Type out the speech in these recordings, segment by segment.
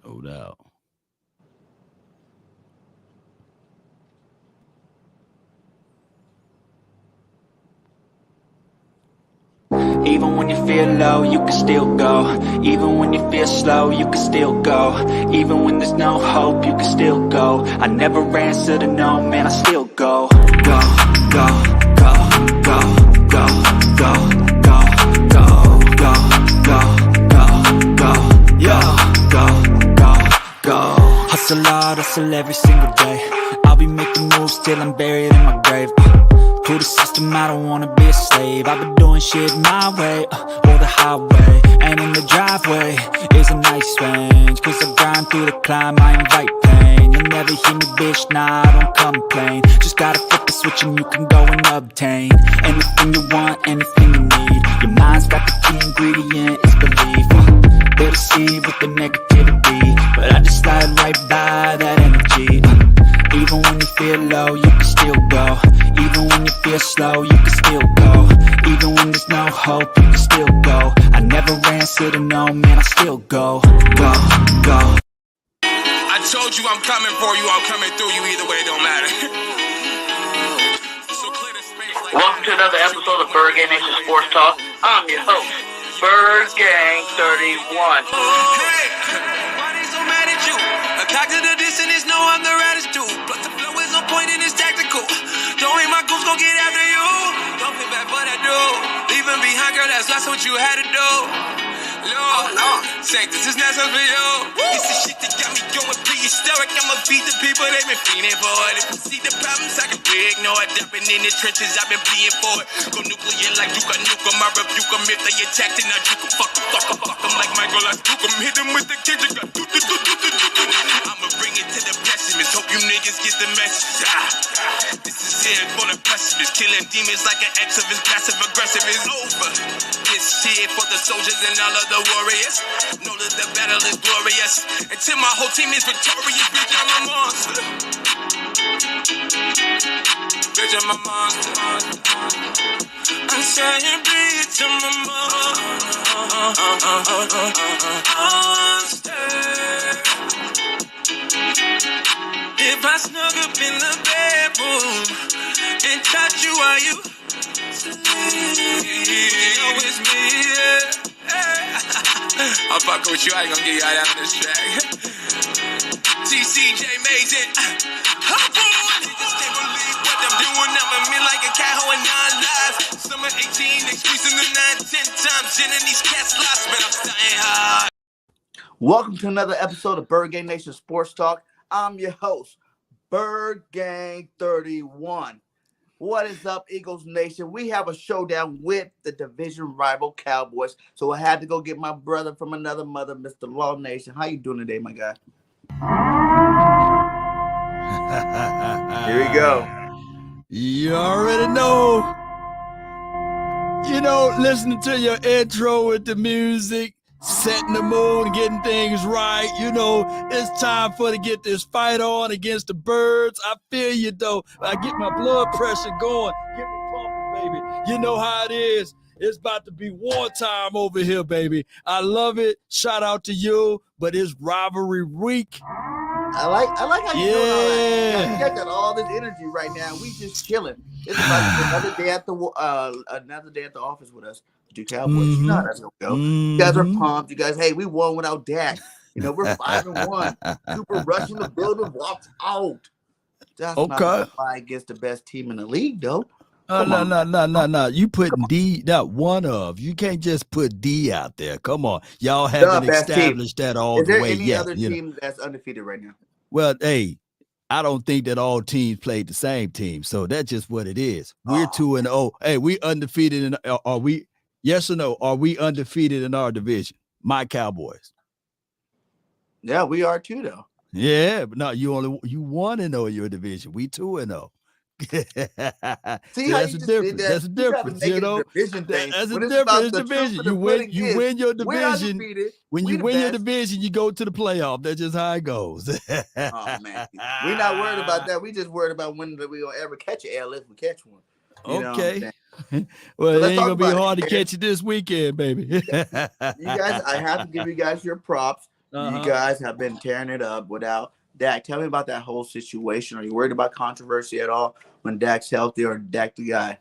No doubt. Even when you feel low, you can still go. Even when you feel slow, you can still go. Even when there's no hope, you can still go. I never answer to no, man, I still go. Go, go, go, go, go, go, go, go, go, go, go, go, go, go, go. Hustle hard, hustle every single day. I'll be making moves till I'm buried in my grave. To the system, I don't wanna be a slave. I've been doing shit my way, or the highway. And in the driveway is a nice range. Cause I grind through the climb, I invite pain. You'll never hear me, bitch, nah, I don't complain. Just gotta flip the switch and you can go and obtain anything you want, anything you need. Your mind's got the key ingredient, it's belief. They'll deceive with the negativity, but I just slide right by that energy. Even when you feel low, you can still go. Even when you feel slow, you can still go. Even when there's no hope, you can still go. I never answer to no, man, I still go. Go, go. I told you I'm coming for you, I'm coming through you, either way, it don't matter. So clear the space like Welcome to another episode of Bird Gang Nation Sports Talk. I'm your host, Bird Gang 31. Hey, why they so mad at you? A cock to the distance is no, I'm the raddest dude. Plus the flow is on point and it's tactical. Don't hate my goose, gon' get after you. Don't feel bad for that dude. Leaving behind, girl, that's what you had to do. Lord, say this is not something for you. This is shit that got me going prehistoric. I'ma beat the people they been feeding for it. If you see the problems, I can ignore it. I've been in the trenches, I've been bleeding for it. Go nuclear like you got nuke 'em. I rebuke 'em if they attack, then I juke 'em. Fuck 'em like Michael, I juke 'em. Hit 'em with the kids, I got I'ma bring it to the pessimist. Hope you niggas get the message. This is it for the pessimist. Killing demons like an exorcist. Passive aggressive is over. This shit for the soldiers and all of the warriors. Know that the battle is glorious. Until my whole team is victorious, bitch, I'm a monster. Bitch, I'm a monster. I'm saying, bitch, I'm a monster. If I snuck up in the bedroom and touch you while you sleep, you know it's me, yeah. I'm fucking with you, I ain't gonna get you out of this track. TCJ Mason. Niggas can't believe what I'm doing. I'm a man like a cat hoeing 9 lives. Summer 18, excreasing the 9, 10 times. Sending these cats lost, but I'm staying hard. Welcome to another episode of Bird Gang Nation Sports Talk. I'm your host, Bird Gang 31. What is up, Eagles Nation? We have a showdown with the division rival Cowboys. So I had to go get my brother from another mother, Mr. Law Nation. How you doing today, my guy? Here we go. You already know. You know, listening to your intro with the music, setting the mood, getting things right. You know, it's time to get this fight on against the Birds. I feel you, though. I get my blood pressure going. Get me pumping, baby. You know how it is. It's about to be war time over here, baby. I love it. Shout out to you, but it's rivalry week. I like how you're doing all that. You guys got all this energy right now. We just chilling. It's about another day at the office with us. The Cowboys. You know how that's gonna go. You guys are pumped. You guys, hey, we won without Dak. You know, we're 5-1. Cooper rushing the building, walks out. That's not gonna fly against the best team in the league, though. No. You putting D, not one of. You can't just put D out there. Come on. Y'all haven't established that all the way yet. Is there any other team that's undefeated right now? Well, hey, I don't think that all teams played the same team. So that's just what it is. We're 2-0. Hey, we undefeated. Are we, yes or no? Are we undefeated in our division? My Cowboys. Yeah, we are too, though. Yeah, but no, you 1-0 in your division. We 2-0. See how that's you a difference. That's a difference, you know. That's a difference. It's division. You win your division. When you win your division, you go to the playoff. That's just how it goes. Oh man, we're not worried about that. We just worried about when we gonna ever catch an L if we catch one. Okay. Well, it ain't gonna be hard to catch it this weekend, baby. You guys, I have to give you guys your props. You guys have been tearing it up without Dak. Tell me about that whole situation. Are you worried about controversy at all when Dak's healthy, or Dak the guy?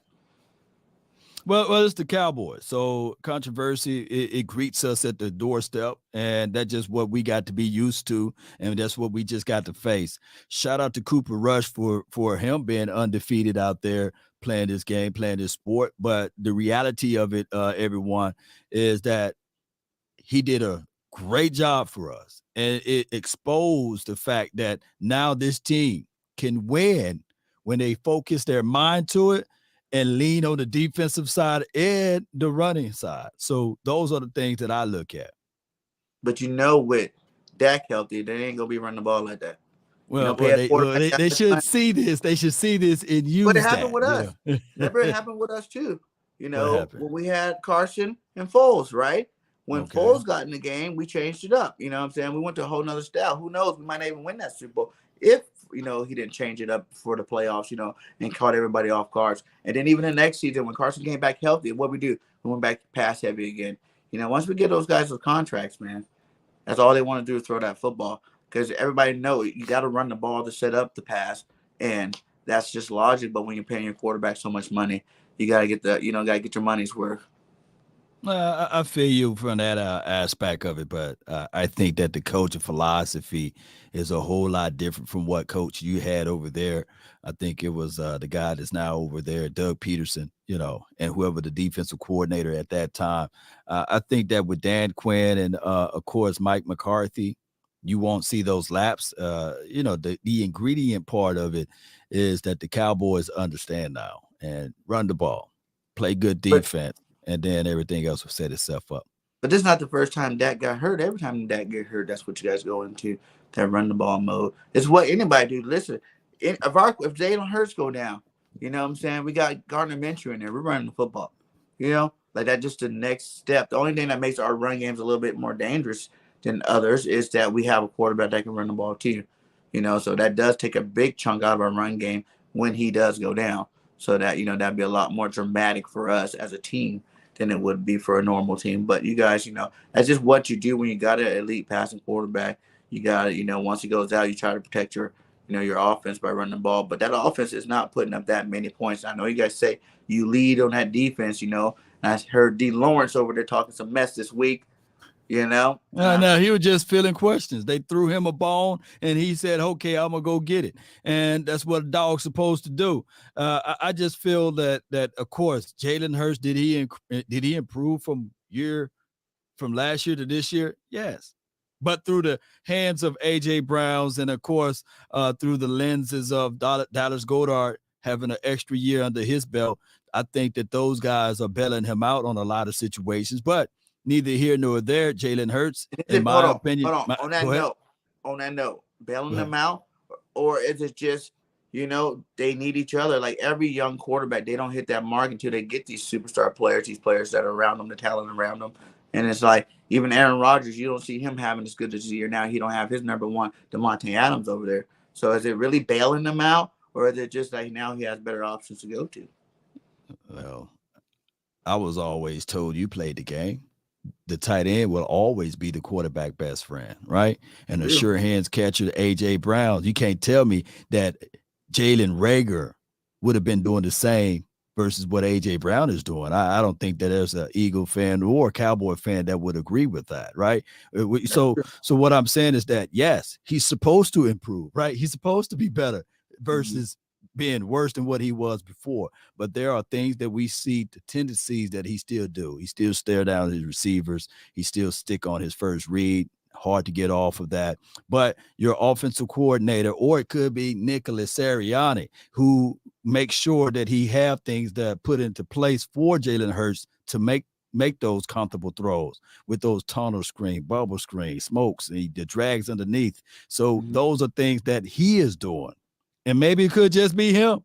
Well, it's the Cowboys. So controversy, it greets us at the doorstep, and that's just what we got to be used to, and that's what we just got to face. Shout out to Cooper Rush for him being undefeated out there playing this game, playing this sport. But the reality of it, everyone, is that he did a great job for us, and it exposed the fact that now this team can win when they focus their mind to it and lean on the defensive side and the running side. So those are the things that I look at. But with Dak healthy, they ain't gonna be running the ball like that. Well, Pay they should see this. They should see this and use but it that. happened with us. Remember, it happened with us too. What When we had Carson and Foles, right? When Foles got in the game, we changed it up. You know what I'm saying? We went to a whole nother style. Who knows? We might not even win that Super Bowl if, he didn't change it up for the playoffs, and caught everybody off guard. And then even the next season, when Carson came back healthy, what we do? We went back to pass heavy again. Once we get those guys with contracts, man, that's all they want to do is throw that football. Because everybody knows you got to run the ball to set up the pass. And that's just logic. But when you're paying your quarterback so much money, you got to get your money's worth. I feel you from that aspect of it, but I think that the coaching philosophy is a whole lot different from what coach you had over there. I think it was the guy that's now over there, Doug Peterson, and whoever the defensive coordinator at that time. I think that with Dan Quinn and, of course, Mike McCarthy, you won't see those laps. The ingredient part of it is that the Cowboys understand now and run the ball, play good defense. And then everything else will set itself up. But this is not the first time Dak got hurt. Every time Dak get hurt, that's what you guys go into, that run the ball mode. It's what anybody do. Listen, if Jalen Hurts go down, you know what I'm saying? We got Gardner Minshew in there. We're running the football. Like that just the next step. The only thing that makes our run games a little bit more dangerous than others is that we have a quarterback that can run the ball too. So that does take a big chunk out of our run game when he does go down. So that, that'd be a lot more dramatic for us as a team than it would be for a normal team. But you guys, that's just what you do when you got an elite passing quarterback. You got to, once he goes out, you try to protect your offense by running the ball. But that offense is not putting up that many points. I know you guys say you lead on that defense, and I heard D. Lawrence over there talking some mess this week. No, he was just filling questions. They threw him a bone, and he said, "Okay, I'm gonna go get it." And that's what a dog's supposed to do. I just feel that of course, Jalen Hurts, did he improve from last year to this year? Yes, but through the hands of AJ Browns, and of course, through the lenses of Dallas Goedert having an extra year under his belt, I think that those guys are bailing him out on a lot of situations, but. Neither here nor there. Jalen Hurts, in my opinion. Hold on. On that note, bailing them out, or is it just, they need each other? Like every young quarterback, they don't hit that mark until they get these superstar players, these players that are around them, the talent around them. And it's like even Aaron Rodgers, you don't see him having as good as this year. Now he don't have his number one, Devontae Adams, over there. So is it really bailing them out, or is it just like now he has better options to go to? Well, I was always told you played the game. The tight end will always be the quarterback best friend, right? And the sure hands catcher, A.J. Brown. You can't tell me that Jalen Reagor would have been doing the same versus what A.J. Brown is doing. I don't think that there's an Eagle fan or a Cowboy fan that would agree with that, right? So what I'm saying is that, yes, he's supposed to improve, right? He's supposed to be better versus being worse than what he was before. But there are things that we see, the tendencies that he still do. He still stare down his receivers. He still stick on his first read. Hard to get off of that. But your offensive coordinator, or it could be Nicholas Sirianni, who makes sure that he have things that put into place for Jalen Hurts to make those comfortable throws with those tunnel screen, bubble screen, smokes, the drags underneath. So those are things that he is doing. And maybe it could just be him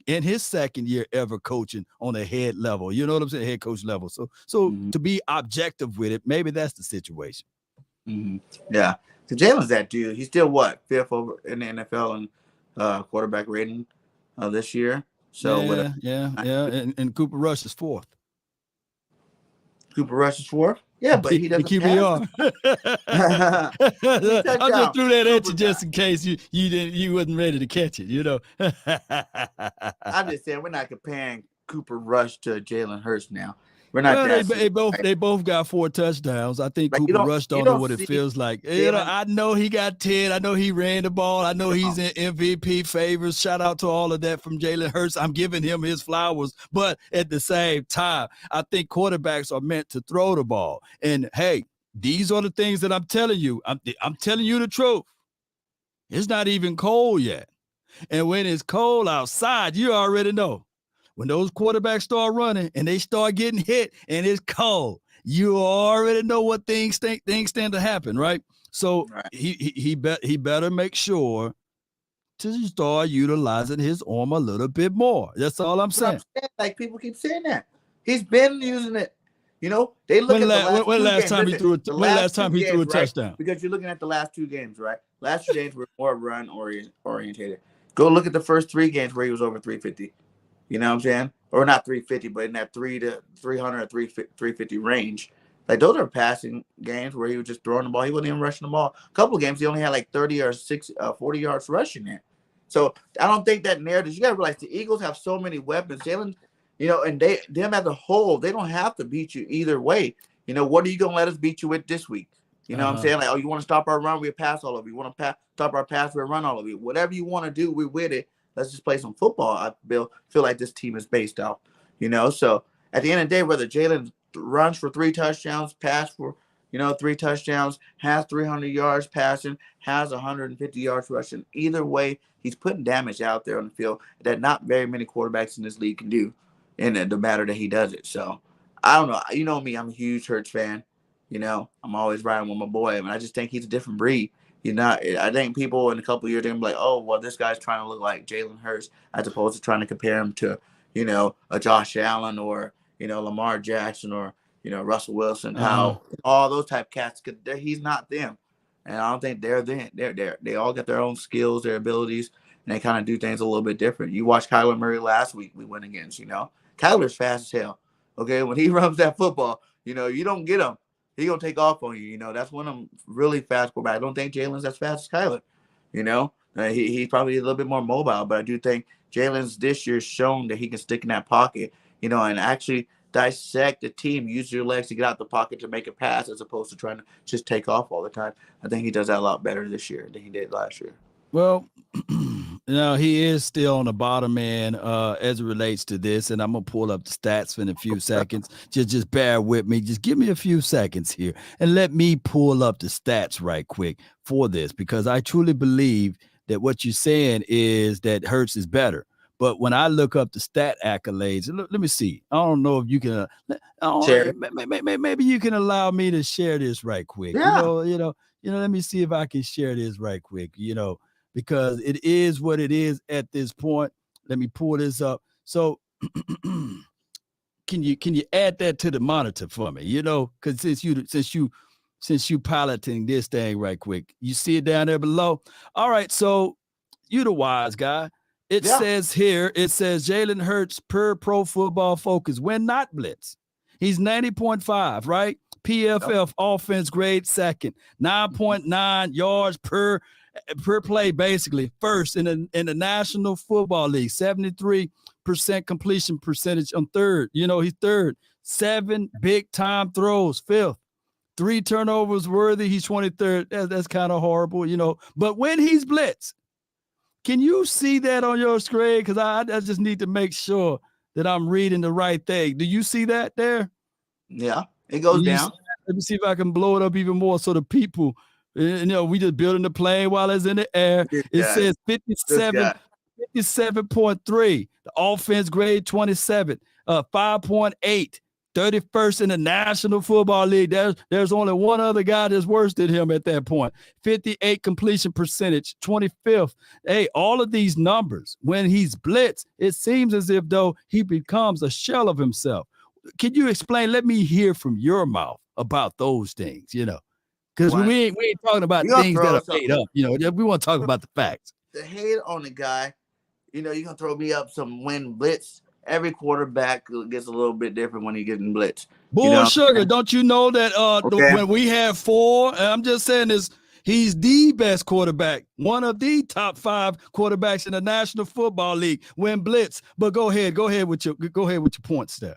in his second year ever coaching on a head level. You know what I'm saying? Head coach level. So to be objective with it, maybe that's the situation. Yeah. So Jalen's that dude. He's still fifth over in the NFL in quarterback rating this year. So yeah. And Cooper Rush is fourth. Cooper Rush is 4th. Yeah, but he doesn't QBR. I just threw that at you just in case you wasn't ready to catch it, you know. I'm just saying we're not comparing Cooper Rush to Jalen Hurts now. We're not. They both got 4 touchdowns. I think Cooper Rush don't know what it feels like. You know, I know he got 10. I know he ran the ball. I know he's in MVP favors. Shout out to all of that from Jalen Hurts. I'm giving him his flowers. But at the same time, I think quarterbacks are meant to throw the ball. And hey, these are the things that I'm telling you. I'm telling you the truth. It's not even cold yet. And when it's cold outside, you already know. When those quarterbacks start running and they start getting hit and it's cold, you already know what things stand to happen, right? So he better make sure to start utilizing his arm a little bit more. That's all I'm saying. Like people keep saying that. He's been using it. You know, they look when at the last time he threw a touchdown. Because you're looking at the last 2 games, right? Last 2 games were more run orientated. Go look at the first 3 games where he was over 350. You know what I'm saying? Or not 350, but in that 300 or 350 range. Like those are passing games where he was just throwing the ball. He wasn't even rushing the ball. A couple of games he only had like 30 or 40 yards rushing there. So I don't think that narrative. You got to realize the Eagles have so many weapons. Jalen, you know, and them as a whole, they don't have to beat you either way. You know, what are you gonna let us beat you with this week? You know what I'm saying? Like, oh, you want to stop our run, we'll pass all of you. You want to stop our pass, we'll run all of you. Whatever you want to do, we're with it. Let's just play some football. I feel like this team is based out, you know. So at the end of the day, whether Jalen runs for 3 touchdowns, pass for 3 touchdowns, has 300 yards passing, has 150 yards rushing, either way, he's putting damage out there on the field that not very many quarterbacks in this league can do, in the matter that he does it. So I don't know. You know me, I'm a huge Hurts fan. You know, I'm always riding with my boy, and I just think he's a different breed. You know, I think people in a couple of years are gonna be like, oh, well, this guy's trying to look like Jalen Hurts, as opposed to trying to compare him to, you know, a Josh Allen or, you know, Lamar Jackson or, you know, Russell Wilson. How all those type of cats, he's not them, and I don't think they're them. They all got their own skills, their abilities, and they kind of do things a little bit different. You watched Kyler Murray last week. We went against. You know, Kyler's fast as hell. Okay, when he runs that football, you know, you don't get him. He's going to take off on you. You know, that's one of them really fast quarterbacks. I don't think Jalen's as fast as Kyler. You know, he's probably a little bit more mobile, but I do think Jalen's this year shown that he can stick in that pocket, you know, and actually dissect the team, use your legs to get out the pocket to make a pass as opposed to trying to just take off all the time. I think he does that a lot better this year than he did last year. Well, you know, he is still on the bottom end as it relates to this, and I'm gonna pull up the stats in a few seconds. Just bear with me. Just give me a few seconds here, and let me pull up the stats right quick for this, because I truly believe that what you're saying is that Hurts is better. But when I look up the stat accolades, let me see. I don't know if you can. Maybe you can allow me to share this right quick. Yeah. You know. Let me see if I can share this right quick. You know. Because it is what it is at this point. Let me pull this up. So can you add that to the monitor for me? You know, because since you piloting this thing right quick, you see it down there below. All right, so you the wise guy. It says here, Jalen Hurts per Pro Football Focus when not blitz. He's 90.5, right? PFF offense grade second, 9.9 yards per play, basically first in the National Football League, 73% completion percentage on third. You know, he's third. 7 big time throws, fifth. 3 turnovers worthy, he's 23rd. That's kind of horrible, you know. But when he's blitzed, can you see that on your screen? Because I just need to make sure that I'm reading the right thing. Do you see that there? Yeah, it goes down. Let me see if I can blow it up even more so the people. You know, we just building the plane while it's in the air. It says 57.3. The offense grade 27, 5.8, 31st in the National Football League. There's only one other guy that's worse than him at that point. 58 completion percentage, 25th. Hey, all of these numbers, when he's blitzed, it seems as if though he becomes a shell of himself. Can you explain? Let me hear from your mouth about those things, you know. Because we ain't talking about things that are made up. You know, we want to talk about the facts. The hate on the guy, you know, you're going to throw me up some win blitz. every quarterback gets a little bit different when he gets in blitz. Bull sugar, don't you know that when we have 4, I'm just saying this, he's the best quarterback, one of the top 5 quarterbacks in the National Football League when blitz. But go ahead with your points there.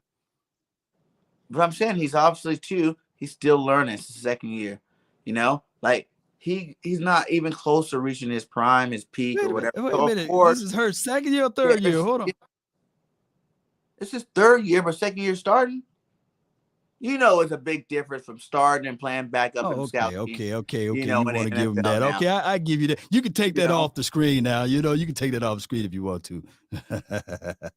But I'm saying he's obviously too. He's still learning. It's his second year. Like he's not even close to reaching his prime, his peak, or whatever. Wait a minute. Of course, this is her second year or third year? Hold on. It's his third year, but second year starting. It's a big difference from starting and playing back up in the scout team. Okay. You want to give him that? Now. Okay, I give you that. You can take that off the screen now. You can take that off the screen if you want to.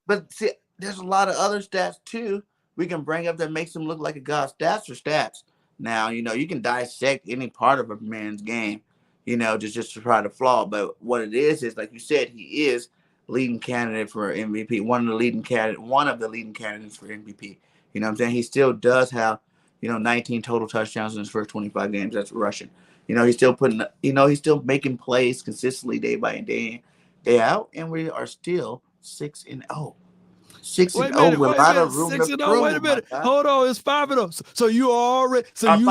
But see, there's a lot of other stats too we can bring up that makes him look like a god. Stats are stats. Now, you can dissect any part of a man's game, just to try to flaw. But what it is like you said, he is leading candidate for MVP, one of the leading candidates for MVP. You know what I'm saying? He still does have, 19 total touchdowns in his first 25 games. That's rushing. He's still he's still making plays consistently day by day out, and we are still 6-0. 6-0 with a lot of room to prove. Wait a minute. Hold on, it's 5-0. So you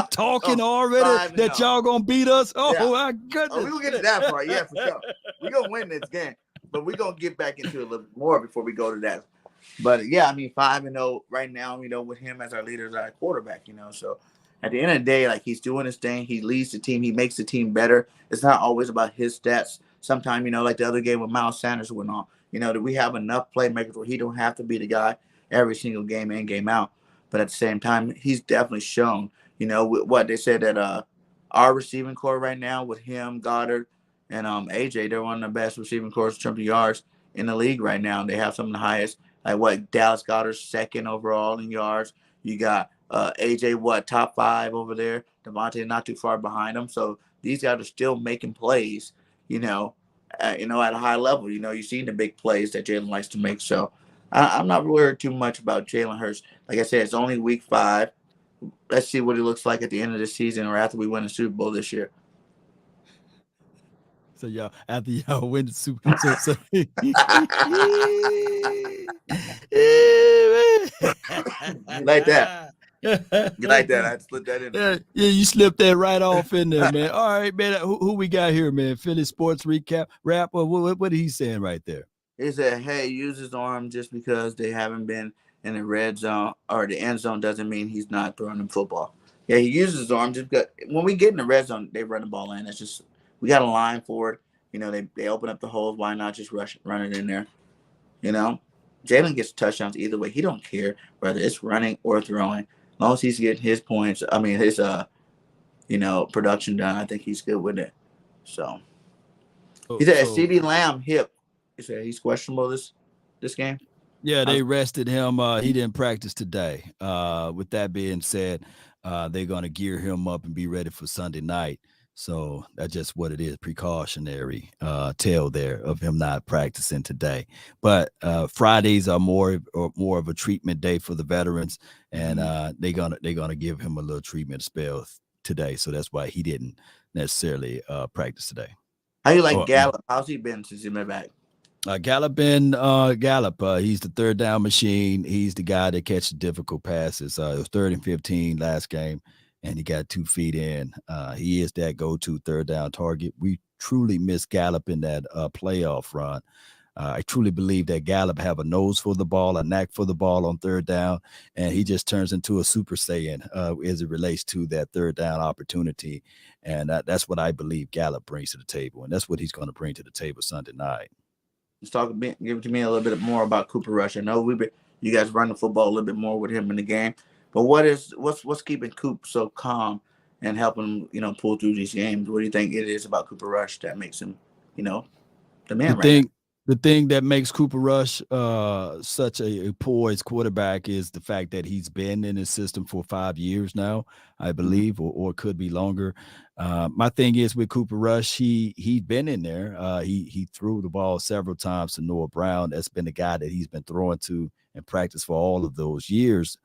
talking already that y'all gonna beat us? Oh, yeah. My goodness. Oh, we gonna get to that part, yeah, for sure. We're gonna win this game, but we're gonna get back into it a little bit more before we go to that. But yeah, 5-0 right now, with him as our leader, as our quarterback, So at the end of the day, like, he's doing his thing. He leads the team. He makes the team better. It's not always about his stats. Sometimes, like the other game with Miles Sanders went on, that we have enough playmakers where he don't have to be the guy every single game in, game out. But at the same time, he's definitely shown, what they said that our receiving core right now with him, Goddard, and AJ, they're one of the best receiving cores in terms of yards in the league right now. They have some of the highest. Like Dallas Goedert's second overall in yards. You got AJ, top 5 over there. Devontae not too far behind him. So these guys are still making plays, at a high level. You've seen the big plays that Jalen likes to make. So I'm not worried too much about Jalen Hurts. Like I said, it's only week 5. Let's see what he looks like at the end of the season or after we win the Super Bowl this year. So after y'all win the Super Bowl, you like that? You like that? I slipped that in there. Yeah, you slipped that right off in there, man. All right, man. Who we got here, man? Philly Sports Recap Rap. What are he saying right there? He said, "Hey, use his arm. Just because they haven't been in the red zone or the end zone doesn't mean he's not throwing the football. Yeah, he uses his arm just because when we get in the red zone, they run the ball in. It's just we got a line for it. They open up the holes. Why not just run it in there? Jalen gets touchdowns either way. He don't care whether it's running or throwing. As long as he's getting his points, his production done, I think he's good with it. So he said CeeDee Lamb hip. He said he's questionable this game. Yeah, they rested him. He didn't practice today. With that being said, they're going to gear him up and be ready for Sunday night. So that's just what it is, precautionary tale there of him not practicing today. But Fridays are more of a treatment day for the veterans, and they're gonna give him a little treatment spell today. So that's why he didn't necessarily practice today. How you like Gallup? How's he been since he been back? Gallup, he's the third down machine. He's the guy that catches difficult passes. It was 3rd and 15 last game, and he got 2 feet in. He is that go-to third down target. We truly miss Gallup in that playoff run. I truly believe that Gallup have a nose for the ball, a knack for the ball on third down, and he just turns into a Super Saiyan as it relates to that third down opportunity. And that's what I believe Gallup brings to the table, and that's what he's going to bring to the table Sunday night. Let's give it to me a little bit more about Cooper Rush. I know you guys run the football a little bit more with him in the game, but what's keeping Coop so calm and helping him, pull through these games? What do you think it is about Cooper Rush that makes him, the man right now? The thing that makes Cooper Rush such a poised quarterback is the fact that he's been in his system for 5 years now, I believe, or it could be longer. My thing is with Cooper Rush, he's been in there. He threw the ball several times to Noah Brown. That's been the guy that he's been throwing to in practice for all of those years.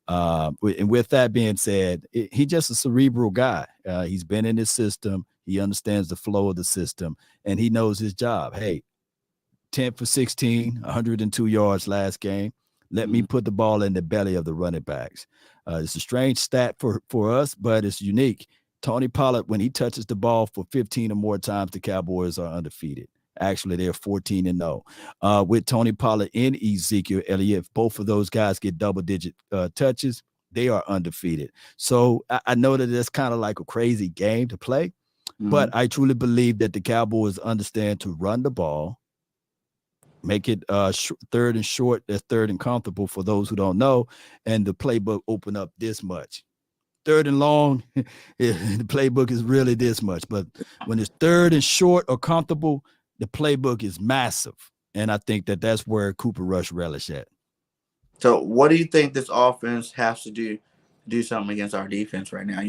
And with that being said, he's just a cerebral guy. He's been in his system. He understands the flow of the system, and he knows his job. Hey, 10 for 16, 102 yards last game. Let me put the ball in the belly of the running backs. It's a strange stat for us, but it's unique. Tony Pollard, when he touches the ball for 15 or more times, the Cowboys are undefeated. Actually, they're 14-0. With Tony Pollard and Ezekiel Elliott, if both of those guys get double-digit touches, they are undefeated. So I know that it's kind of like a crazy game to play, but I truly believe that the Cowboys understand to run the ball, make it third and short, that's third and comfortable for those who don't know, and the playbook open up this much. Third and long, the playbook is really this much. But when it's third and short or comfortable, the playbook is massive. And I think that that's where Cooper Rush relish at. So what do you think this offense has to do something against our defense right now?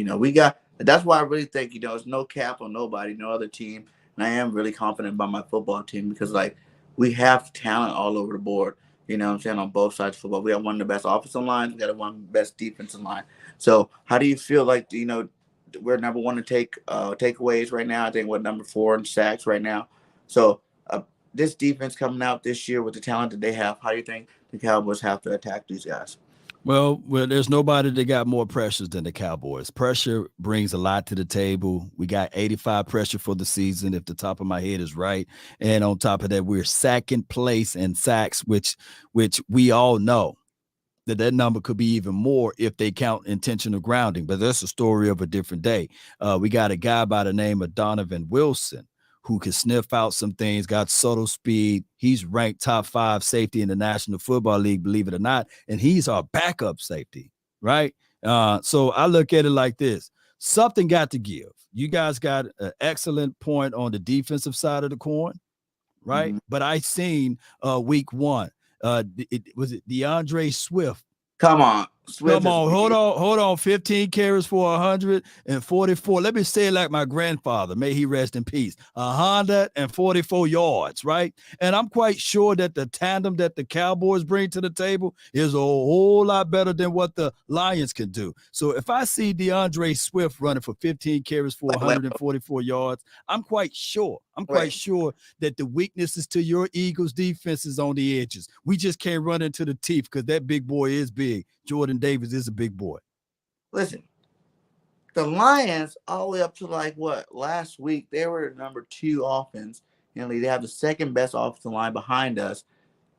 That's why I really think, it's no cap on nobody, no other team. And I am really confident about my football team because, we have talent all over the board, on both sides of football. We have one of the best offensive lines. We got one of the best defensive line. So how do you feel like, we're number one in takeaways right now? I think we're number 4 in sacks right now. So this defense coming out this year with the talent that they have, how do you think the Cowboys have to attack these guys? Well, there's nobody that got more pressures than the Cowboys. Pressure brings a lot to the table. We got 85 pressure for the season, if the top of my head is right. And on top of that, we're second place in sacks, which we all know that number could be even more if they count intentional grounding. But that's a story of a different day. We got a guy by the name of Donovan Wilson who can sniff out some things, got subtle speed. He's ranked top 5 safety in the National Football League, believe it or not, and he's our backup safety, right? So I look at it like this. Something got to give. You guys got an excellent point on the defensive side of the coin, right? But I seen week 1. Was it DeAndre Swift? Come on. Hold on. 15 carries for 144. Let me say it like my grandfather, may he rest in peace. 144 yards, right? And I'm quite sure that the tandem that the Cowboys bring to the table is a whole lot better than what the Lions can do. So if I see DeAndre Swift running for 15 carries for 144 yards, I'm quite sure that the weaknesses to your Eagles defense is on the edges. We just can't run into the teeth because that big boy is big. Jordan Davis is a big boy. Listen, the Lions all the way up to last week, they were number 2 offense in the league. They have the second best offensive line behind us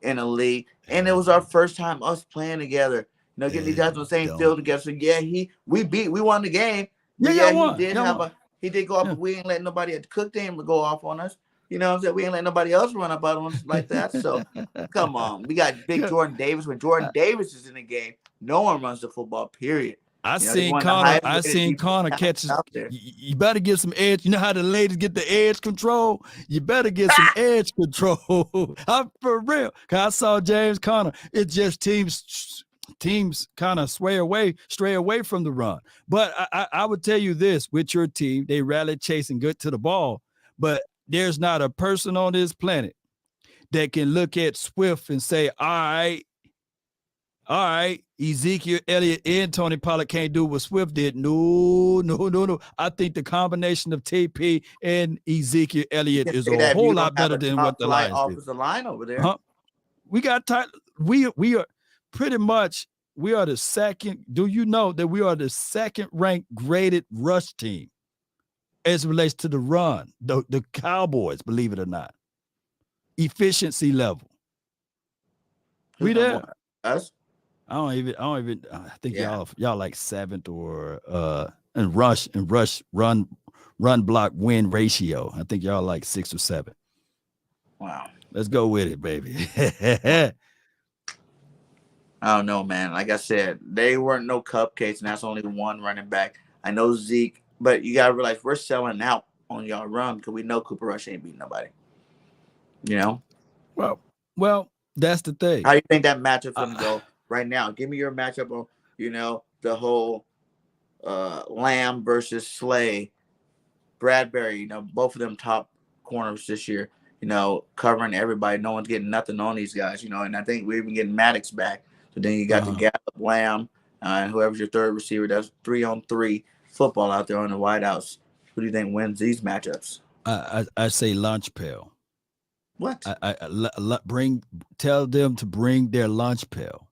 in the league. And it was our first time us playing together. Getting these guys on the same field together. So we won the game. He did go off, but we ain't letting nobody at the cook team go off on us. You know what I'm saying? We ain't letting nobody else run up on us like that. So come on. We got big Jordan Davis. When Jordan Davis is in the game, no one runs the football, period. I seen Connor catches. You better get some edge. You know how the ladies get the edge control? You better get some edge control. I'm for real. Cause I saw James Conner. It's just teams kind of stray away from the run. But I would tell you this, with your team, they rally chasing good to the ball, but there's not a person on this planet that can look at Swift and say, all right, Ezekiel Elliott and Tony Pollard can't do what Swift did. No. I think the combination of TP and Ezekiel Elliott is a whole lot better than what the Lions did. Offensive line over there. We got tight. We are pretty much, we are the second. Do you know that we are the second ranked graded rush team as it relates to the run? The Cowboys, believe it or not, efficiency level. We there. Us? I don't even. I think y'all like 7th or and run block win ratio. I think y'all like 6 or 7. Wow. Let's go with it, baby. I don't know, man. Like I said, they weren't no cupcakes, and that's only one running back. I know Zeke, but you gotta realize we're selling out on y'all run because we know Cooper Rush ain't beating nobody. Well, that's the thing. How do you think that matchup's gonna go right now? Give me your matchup on, the whole Lamb versus Slay, Bradbury. Both of them top corners this year. Covering everybody. No one's getting nothing on these guys. And I think we're even getting Maddox back. So then you got the Gallup, Lamb, and whoever's your third receiver. That's 3-on-3 football out there on the wideouts. Who do you think wins these matchups? I say lunch pail. What? Tell them to bring their lunch pail.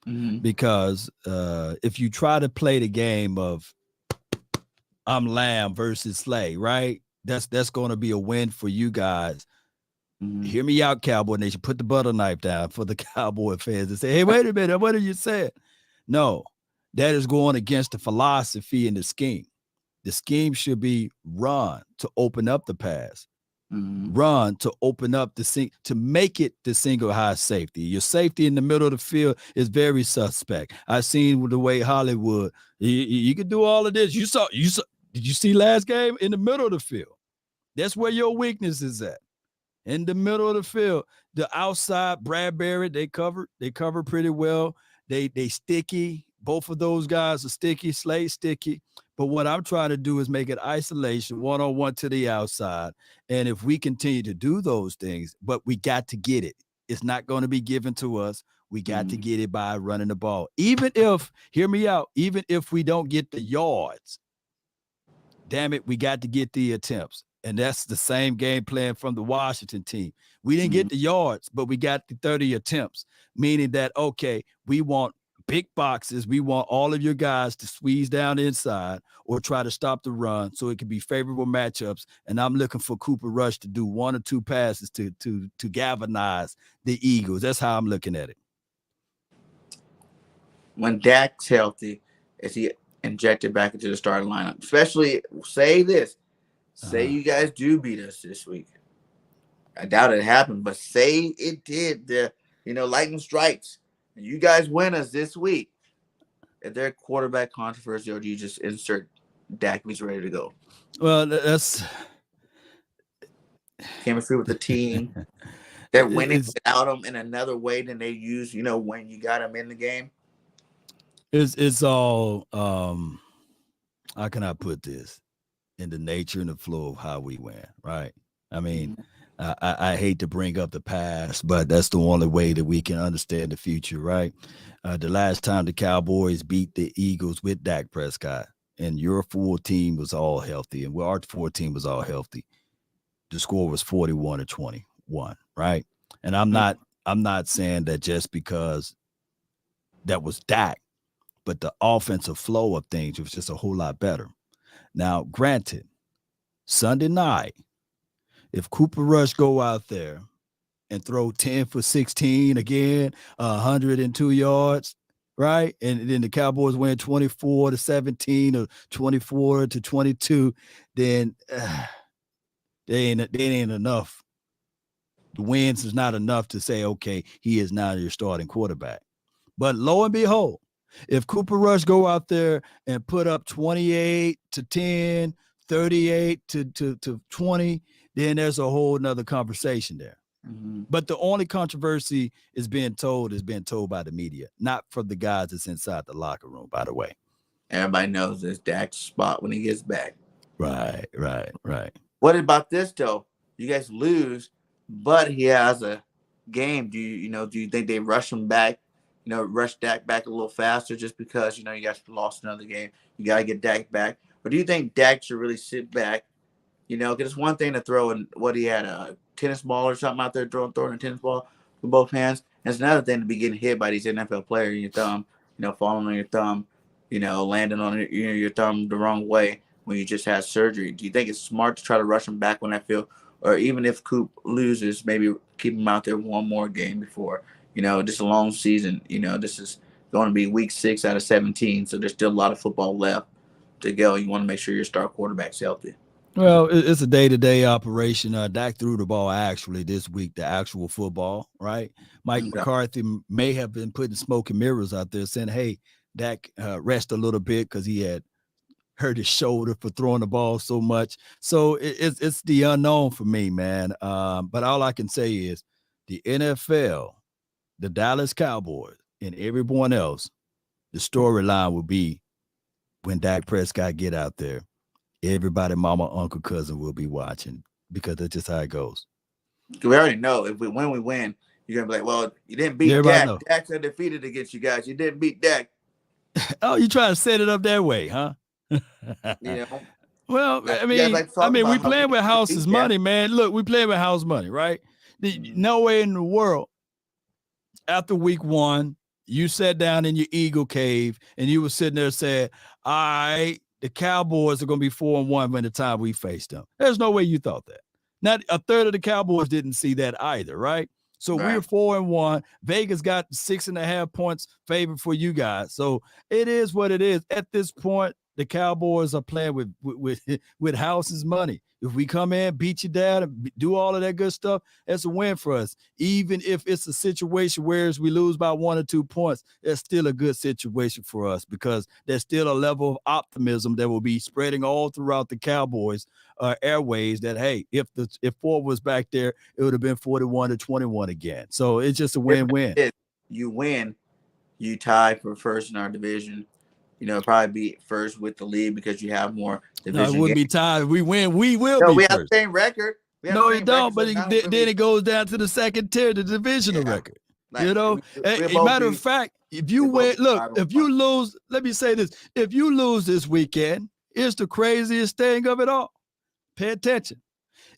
because if you try to play the game of I'm Lamb versus Slay, right? That's going to be a win for you guys. Hear me out, Cowboy Nation. Put the butter knife down for the Cowboy fans and say, hey, wait a minute. What are you saying? No, that is going against the philosophy and the scheme. The scheme should be run to open up the pass, run to open up to make it the single high safety. Your safety in the middle of the field is very suspect. I've seen the way Hollywood, you can do all of this. Did you see last game in the middle of the field? That's where your weakness is at. In the middle of the field, the outside, Bradbury, they cover pretty well. They sticky. Both of those guys are sticky, Slay sticky. But what I'm trying to do is make it isolation, one-on-one to the outside. And if we continue to do those things, but we got to get it. It's not going to be given to us. We got to get it by running the ball. Even if, hear me out, even if we don't get the yards, damn it, we got to get the attempts. And that's the same game plan from the Washington team. We didn't get the yards, but we got the 30 attempts, meaning that, okay, we want big boxes. We want all of your guys to squeeze down inside or try to stop the run so it can be favorable matchups. And I'm looking for Cooper Rush to do 1 or 2 passes to galvanize the Eagles. That's how I'm looking at it. When Dak's healthy, is he injected back into the starting lineup? Especially, say you guys do beat us this week. I doubt it happened, but say it did. The lightning strikes, and you guys win us this week. Is there quarterback controversy, or do you just insert Dak when he's ready to go? Well, that's chemistry with the team. They're winning without him in another way than they use, when you got him in the game. It's all how can I put this? In the nature and the flow of how we win, right? I mean, I hate to bring up the past, but that's the only way that we can understand the future, right? The last time the Cowboys beat the Eagles with Dak Prescott and your full team was all healthy and our full team was all healthy, the score was 41-21, right? And I'm not saying that just because that was Dak, but the offensive flow of things was just a whole lot better. Now, granted, Sunday night, if Cooper Rush go out there and throw 10 for 16 again, 102 yards, right? And then the Cowboys win 24-17 or 24-22, then they ain't enough. The wins is not enough to say, okay, he is now your starting quarterback. But lo and behold, if Cooper Rush go out there and put up 28-10, 38-20, then there's a whole nother conversation there. But the only controversy is being told by the media, not from the guys that's inside the locker room, by the way. Everybody knows it's Dak's spot when he gets back. Right. What about this, though? You guys lose, but he has a game. Do you think they rush him back? Rush Dak back a little faster just because, you guys lost another game. You got to get Dak back. But do you think Dak should really sit back? Because it's one thing to throw in what he had, a tennis ball or something out there, throwing a tennis ball with both hands. And it's another thing to be getting hit by these NFL players in your thumb, falling on your thumb, landing on your thumb the wrong way when you just had surgery. Do you think it's smart to try to rush him back on that field? Or even if Coop loses, maybe keep him out there one more game before – just a long season. This is going to be week 6 out of 17, so there's still a lot of football left to go. You want to make sure your star quarterback's healthy. Well, it's a day-to-day operation. Dak threw the ball actually this week, the actual football, right? Mike McCarthy may have been putting smoke and mirrors out there saying, hey, Dak rest a little bit because he had hurt his shoulder for throwing the ball so much. So it's the unknown for me, man. But all I can say is the NFL, the Dallas Cowboys, and everyone else, the storyline will be when Dak Prescott get out there, everybody, mama, uncle, cousin will be watching because that's just how it goes. We already know when we win, you're going to be like, well, you didn't beat Dak. Dak's undefeated against you guys. You didn't beat Dak. Oh, you trying to set it up that way, huh? Well, I mean, we playing with house's money, man. Look, we playing with house money, right? No way in the world. After week 1, you sat down in your Eagle cave and you were sitting there saying, all right, the Cowboys are going to be 4-1 by the time we face them. There's no way you thought that. Not a third of the Cowboys didn't see that either, right? So we're 4-1. Vegas got 6.5 points favored for you guys. So it is what it is. At this point, the Cowboys are playing with house's money. If we come in, beat you down, and do all of that good stuff, that's a win for us. Even if it's a situation where we lose by 1 or 2 points, that's still a good situation for us because there's still a level of optimism that will be spreading all throughout the Cowboys airways that, hey, if Ford was back there, it would have been 41-21 again. So it's just a win-win. You win, you tie for first in our division. Probably be first with the lead because you have more division. No, it wouldn't be tied. We win, we will be we first. have the same record. No, it don't. But then it goes down to the second tier, the divisional record. Matter of fact, if you win, look, if you lose, let me say this: if you lose this weekend, it's the craziest thing of it all. Pay attention.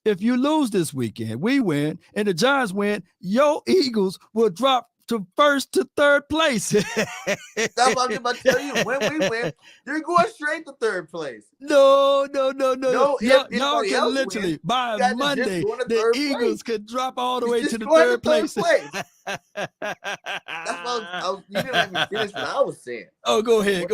If you lose this weekend, we win, and the Giants win, your Eagles will drop to first to third place. That's what I'm about to tell you. When we win, they're going straight to third place. No. Y'all can literally, wins, by Monday, the Eagles could drop all the way to the third place. That's what you didn't let me finish what I was saying. Oh, go ahead.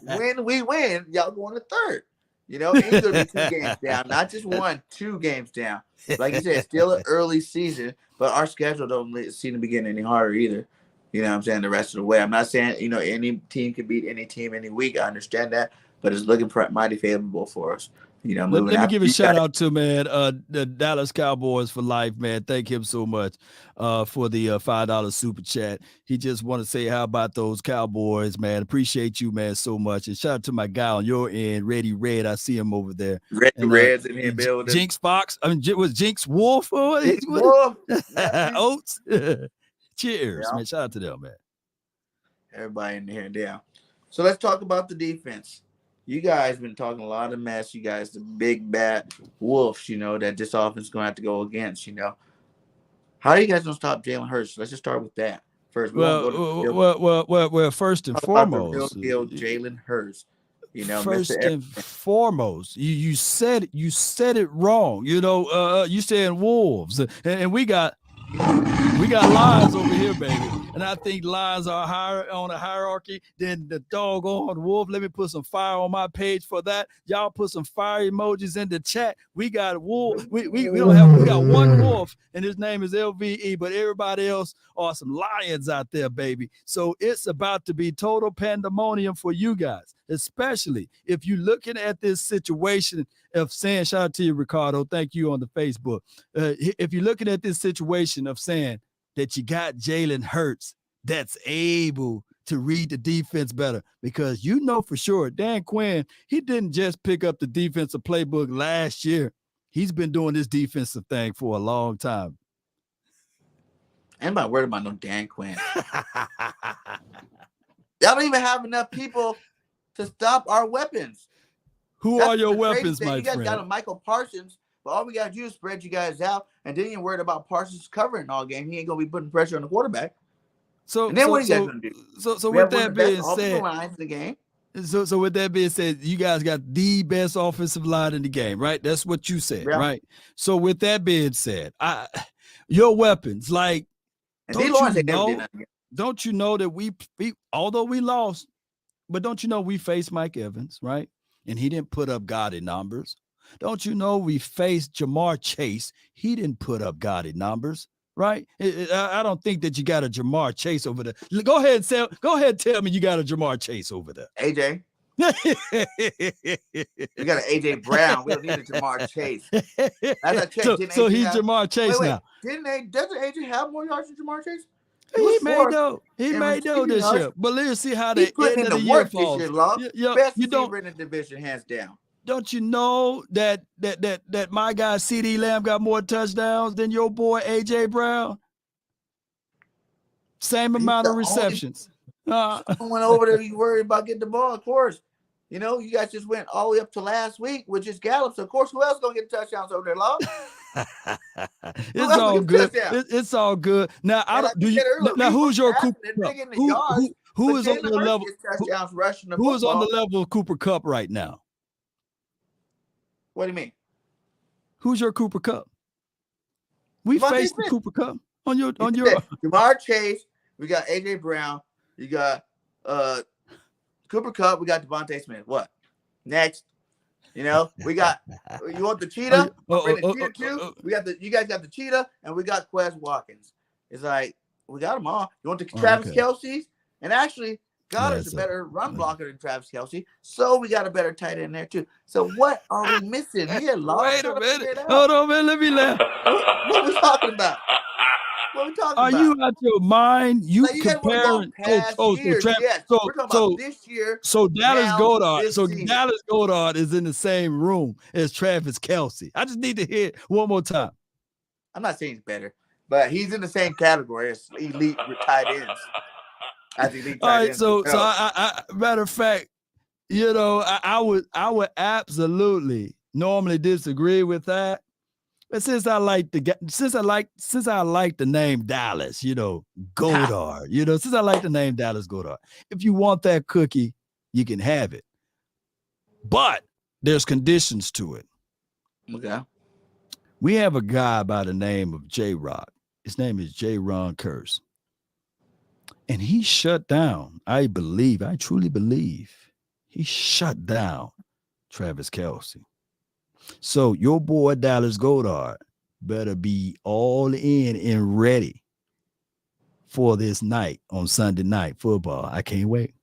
When we win, y'all going to third. It's going to be 2 games down, not just 1, 2 games down. Like you said, still an early season, but our schedule don't seem to be getting any harder either. You know what I'm saying? The rest of the way. I'm not saying, any team can beat any team any week. I understand that, but it's looking mighty favorable for us. Let me give a shout out to, man, the Dallas Cowboys for life, man. Thank him so much for the $5 super chat. He just want to say, how about those Cowboys, man? Appreciate you, man, so much. And shout out to my guy on your end, Reddy Red. I see him over there. Red's in here building. Jinx Fox. Was Jinx Wolf? Wolf. Oats. Cheers, man. Shout out to them, man. Everybody in here down. So let's talk about the defense. You guys been talking a lot of mess. You guys, the big bad wolves, that this offense is going to have to go against, How are you guys going to stop Jalen Hurts? Let's just start with that first. Well, first and foremost, Jalen Hurts. First and foremost, you said it wrong. You said wolves, and we got lions over here, baby. And I think lions are higher on the hierarchy than the doggone wolf. Let me put some fire on my page for that. Y'all put some fire emojis in the chat. We got wolf. We got one wolf, and his name is LVE, but everybody else are some lions out there, baby. So it's about to be total pandemonium for you guys, especially if you're looking at this situation of saying, shout out to you, Ricardo. Thank you on the Facebook. If you're looking at this situation of saying that you got Jalen Hurts that's able to read the defense better, because for sure Dan Quinn, he didn't just pick up the defensive playbook last year. He's been doing this defensive thing for a long time. Anybody worried about no Dan Quinn? Y'all don't even have enough people to stop our weapons. Who are your weapons, my friend? You guys got a Michael Parsons, but all we got to do is spread you guys out, and then you're worried about Parsons covering all game. He ain't going to be putting pressure on the quarterback. So and then what are you guys going to do? So with that being said, So with that being said, you guys got the best offensive line in the game, right? That's what you said, right? So with that being said, your weapons, like, don't you know that we although we lost, but don't you know we faced Mike Evans, right? And he didn't put up gaudy numbers. Don't you know we faced Jamar Chase? He didn't put up gaudy numbers, right? I don't think that you got a Jamar Chase over there. Go ahead and tell me you got a Jamar Chase over there. AJ. We got an AJ Brown. We don't need a Jamar Chase. So he's Jamar Chase now. Doesn't AJ have more yards than Jamar Chase? He may know this year, but let's see how the end of the year falls. Best receiver in the division, hands down. Don't you know that my guy CD Lamb got more touchdowns than your boy AJ Brown? Same amount of receptions. Went over there, you worried about getting the ball, of course. You guys just went all the way up to last week with just Gallup. So, of course, who else going to get touchdowns over there, Law? It's all good. It's all good. Now I don't. Do you? Now who's your Cooper Cup? Who is on the level? Who is on the level of Cooper Cup right now? What do you mean? Who's your Cooper Cup? We faced the Cooper Cup on your Jamar Chase. We got AJ Brown. You got Cooper Cup. We got Devontae Smith. What next? You know, we got. You want the cheetah? Bring the cheetah too. We got the. You guys got the cheetah, and we got Quez Watkins. It's like we got them all. You want the Travis Kelce's? And actually, Goddard's a better run blocker than Travis Kelce, so we got a better tight end there too. So what are we missing here? Wait a minute. Hold on, man. Let me laugh. What are we talking about? What are we talking about? Are you out your mind? You comparing? We're talking about this year. So Dallas Goedert. So Dallas Goedert is in the same room as Travis Kelce. I just need to hear it one more time. I'm not saying he's better, but he's in the same category as elite tight ends. All right, so I matter of fact, you know, I would absolutely normally disagree with that, but since I like the name Dallas, you know, Goedert, you know, since I like the name Dallas Goedert, if you want that cookie, you can have it, but there's conditions to it. Okay, we have a guy by the name of J-Rock. His name is J-Ron Curse. And he shut down, I truly believe, he shut down Travis Kelce. So your boy Dallas Goedert better be all in and ready for this night on Sunday Night Football. I can't wait.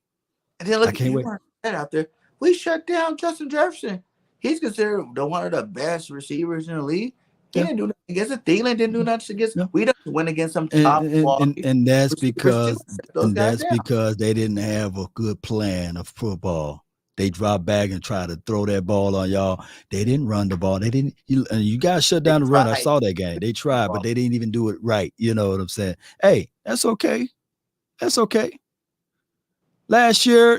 And then look, you weren't out there. We shut down Justin Jefferson. He's considered one of the best receivers in the league. He didn't do nothing against it. Thielen didn't do nothing against it. We didn't win against some top and that's because they didn't have a good plan of football. They dropped back and tried to throw that ball on y'all. They didn't run the ball. They didn't. You guys shut down the run. I saw that game. They tried, but they didn't even do it right. You know what I'm saying? Hey, that's okay. That's okay. Last year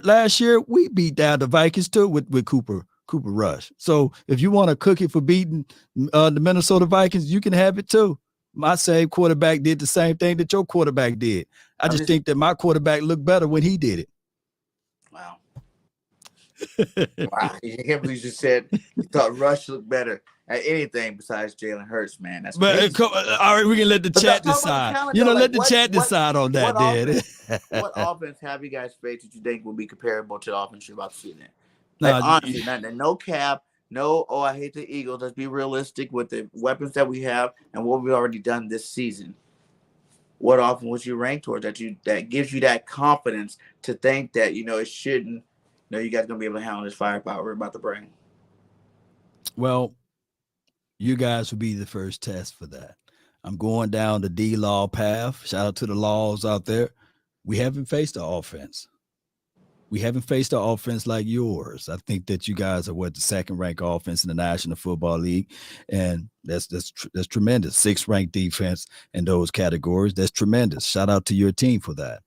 we beat down the Vikings too with Cooper Rush. So if you want a cookie for beating the Minnesota Vikings, you can have it too. My same quarterback did the same thing that your quarterback did. I just think that my quarterback looked better when he did it. Wow. Wow. You can't believe you just said you thought Rush looked better at anything besides Jalen Hurts, man. That's crazy. All right, we can let the chat decide. Let the chat decide on that, Dad. What offense have you guys faced that you think will be comparable to the offense you're about to see there? Honestly, no cap, no, I hate the Eagles. Let's be realistic with the weapons that we have and what we've already done this season. What offense would you rank towards that gives you that confidence to think that, it shouldn't, you guys are going to be able to handle this firepower we're about to bring? Well, you guys will be the first test for that. I'm going down the D-Law path. Shout out to the Laws out there. We haven't faced the offense. We haven't faced an offense like yours. I think that you guys are the second-ranked offense in the National Football League, and that's tremendous. 6th-ranked defense in those categories. That's tremendous. Shout out to your team for that.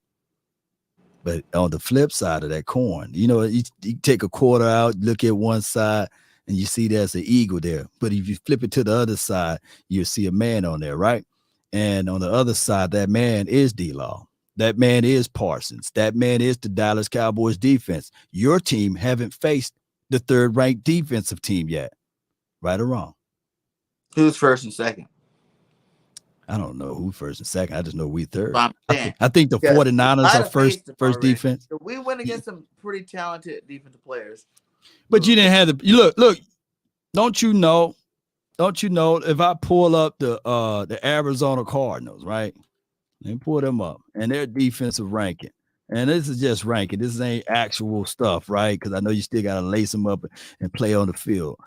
But on the flip side of that coin, you take a quarter out, look at one side, and you see there's an eagle there. But if you flip it to the other side, you'll see a man on there, right? And on the other side, that man is D-Law. That man is Parsons. That man is the Dallas Cowboys defense. Your team haven't faced the 3rd-ranked defensive team yet. Right or wrong? Who's first and second? I don't know who first and second. I just know we 3rd. I think the 49ers are first defense. So we went against some pretty talented defensive players. But you didn't have look. Don't you know if I pull up the Arizona Cardinals, right? Let me pull them up and their defensive ranking. And this is just ranking. This ain't actual stuff, right? Because I know you still got to lace them up and play on the field.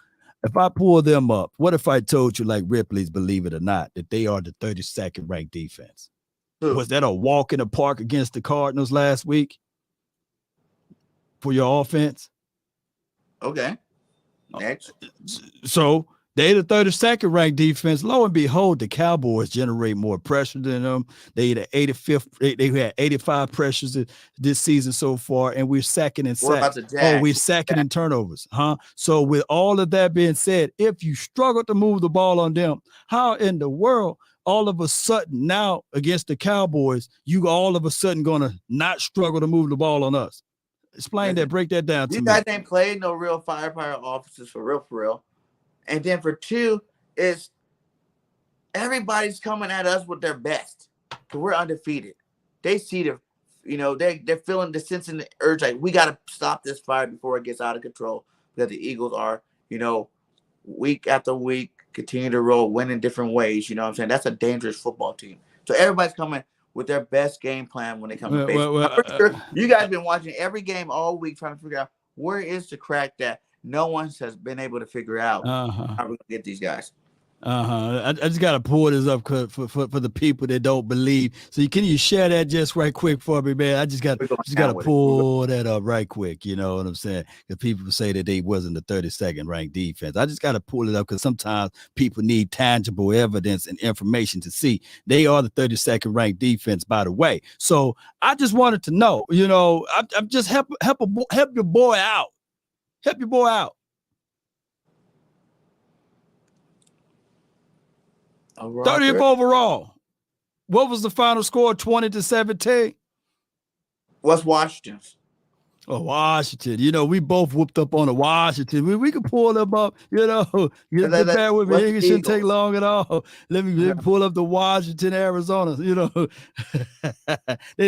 If I pull them up, what if I told you, like Ripley's Believe It or Not, that they are the 32nd ranked defense? Was that a walk in the park against the Cardinals last week for your offense? Okay. Next. So They the 32nd ranked defense. Lo and behold, the Cowboys generate more pressure than them. They the 85th. They had 85 pressures this season so far, and we're second in What about sacks. the Jags? We're second in turnovers, huh? So with all of that being said, if you struggle to move the ball on them, how in the world all of a sudden now against the Cowboys, you all of a sudden gonna not struggle to move the ball on us? Explain that. Break that down to me. You guys ain't played no real firepower offenses for real. And then for two, is everybody's coming at us with their best. So we're undefeated. They see they're feeling the sense and the urge, like we got to stop this fire before it gets out of control. Because the Eagles are, week after week, continue to roll, win in different ways. You know what I'm saying? That's a dangerous football team. So everybody's coming with their best game plan when they come to face. I'm pretty sure you guys have been watching every game all week trying to figure out where is the crack that no one has been able to figure out how we're going to get these guys. I just got to pull this up for the people that don't believe. So can you share that just right quick for me, man? I just got to pull that up right quick. You know what I'm saying? Because people say that they wasn't the 32nd ranked defense. I just got to pull it up because sometimes people need tangible evidence and information to see. They are the 32nd ranked defense, by the way. So I just wanted to know, I'm just help your boy out. Help your boy out. Overall, 30th overall. What was the final score? 20-17. What's Washington's? Oh, Washington. We both whooped up on the Washington. We could pull them up. Get back with me. It shouldn't take long at all. Let me pull up the Washington, Arizona. They're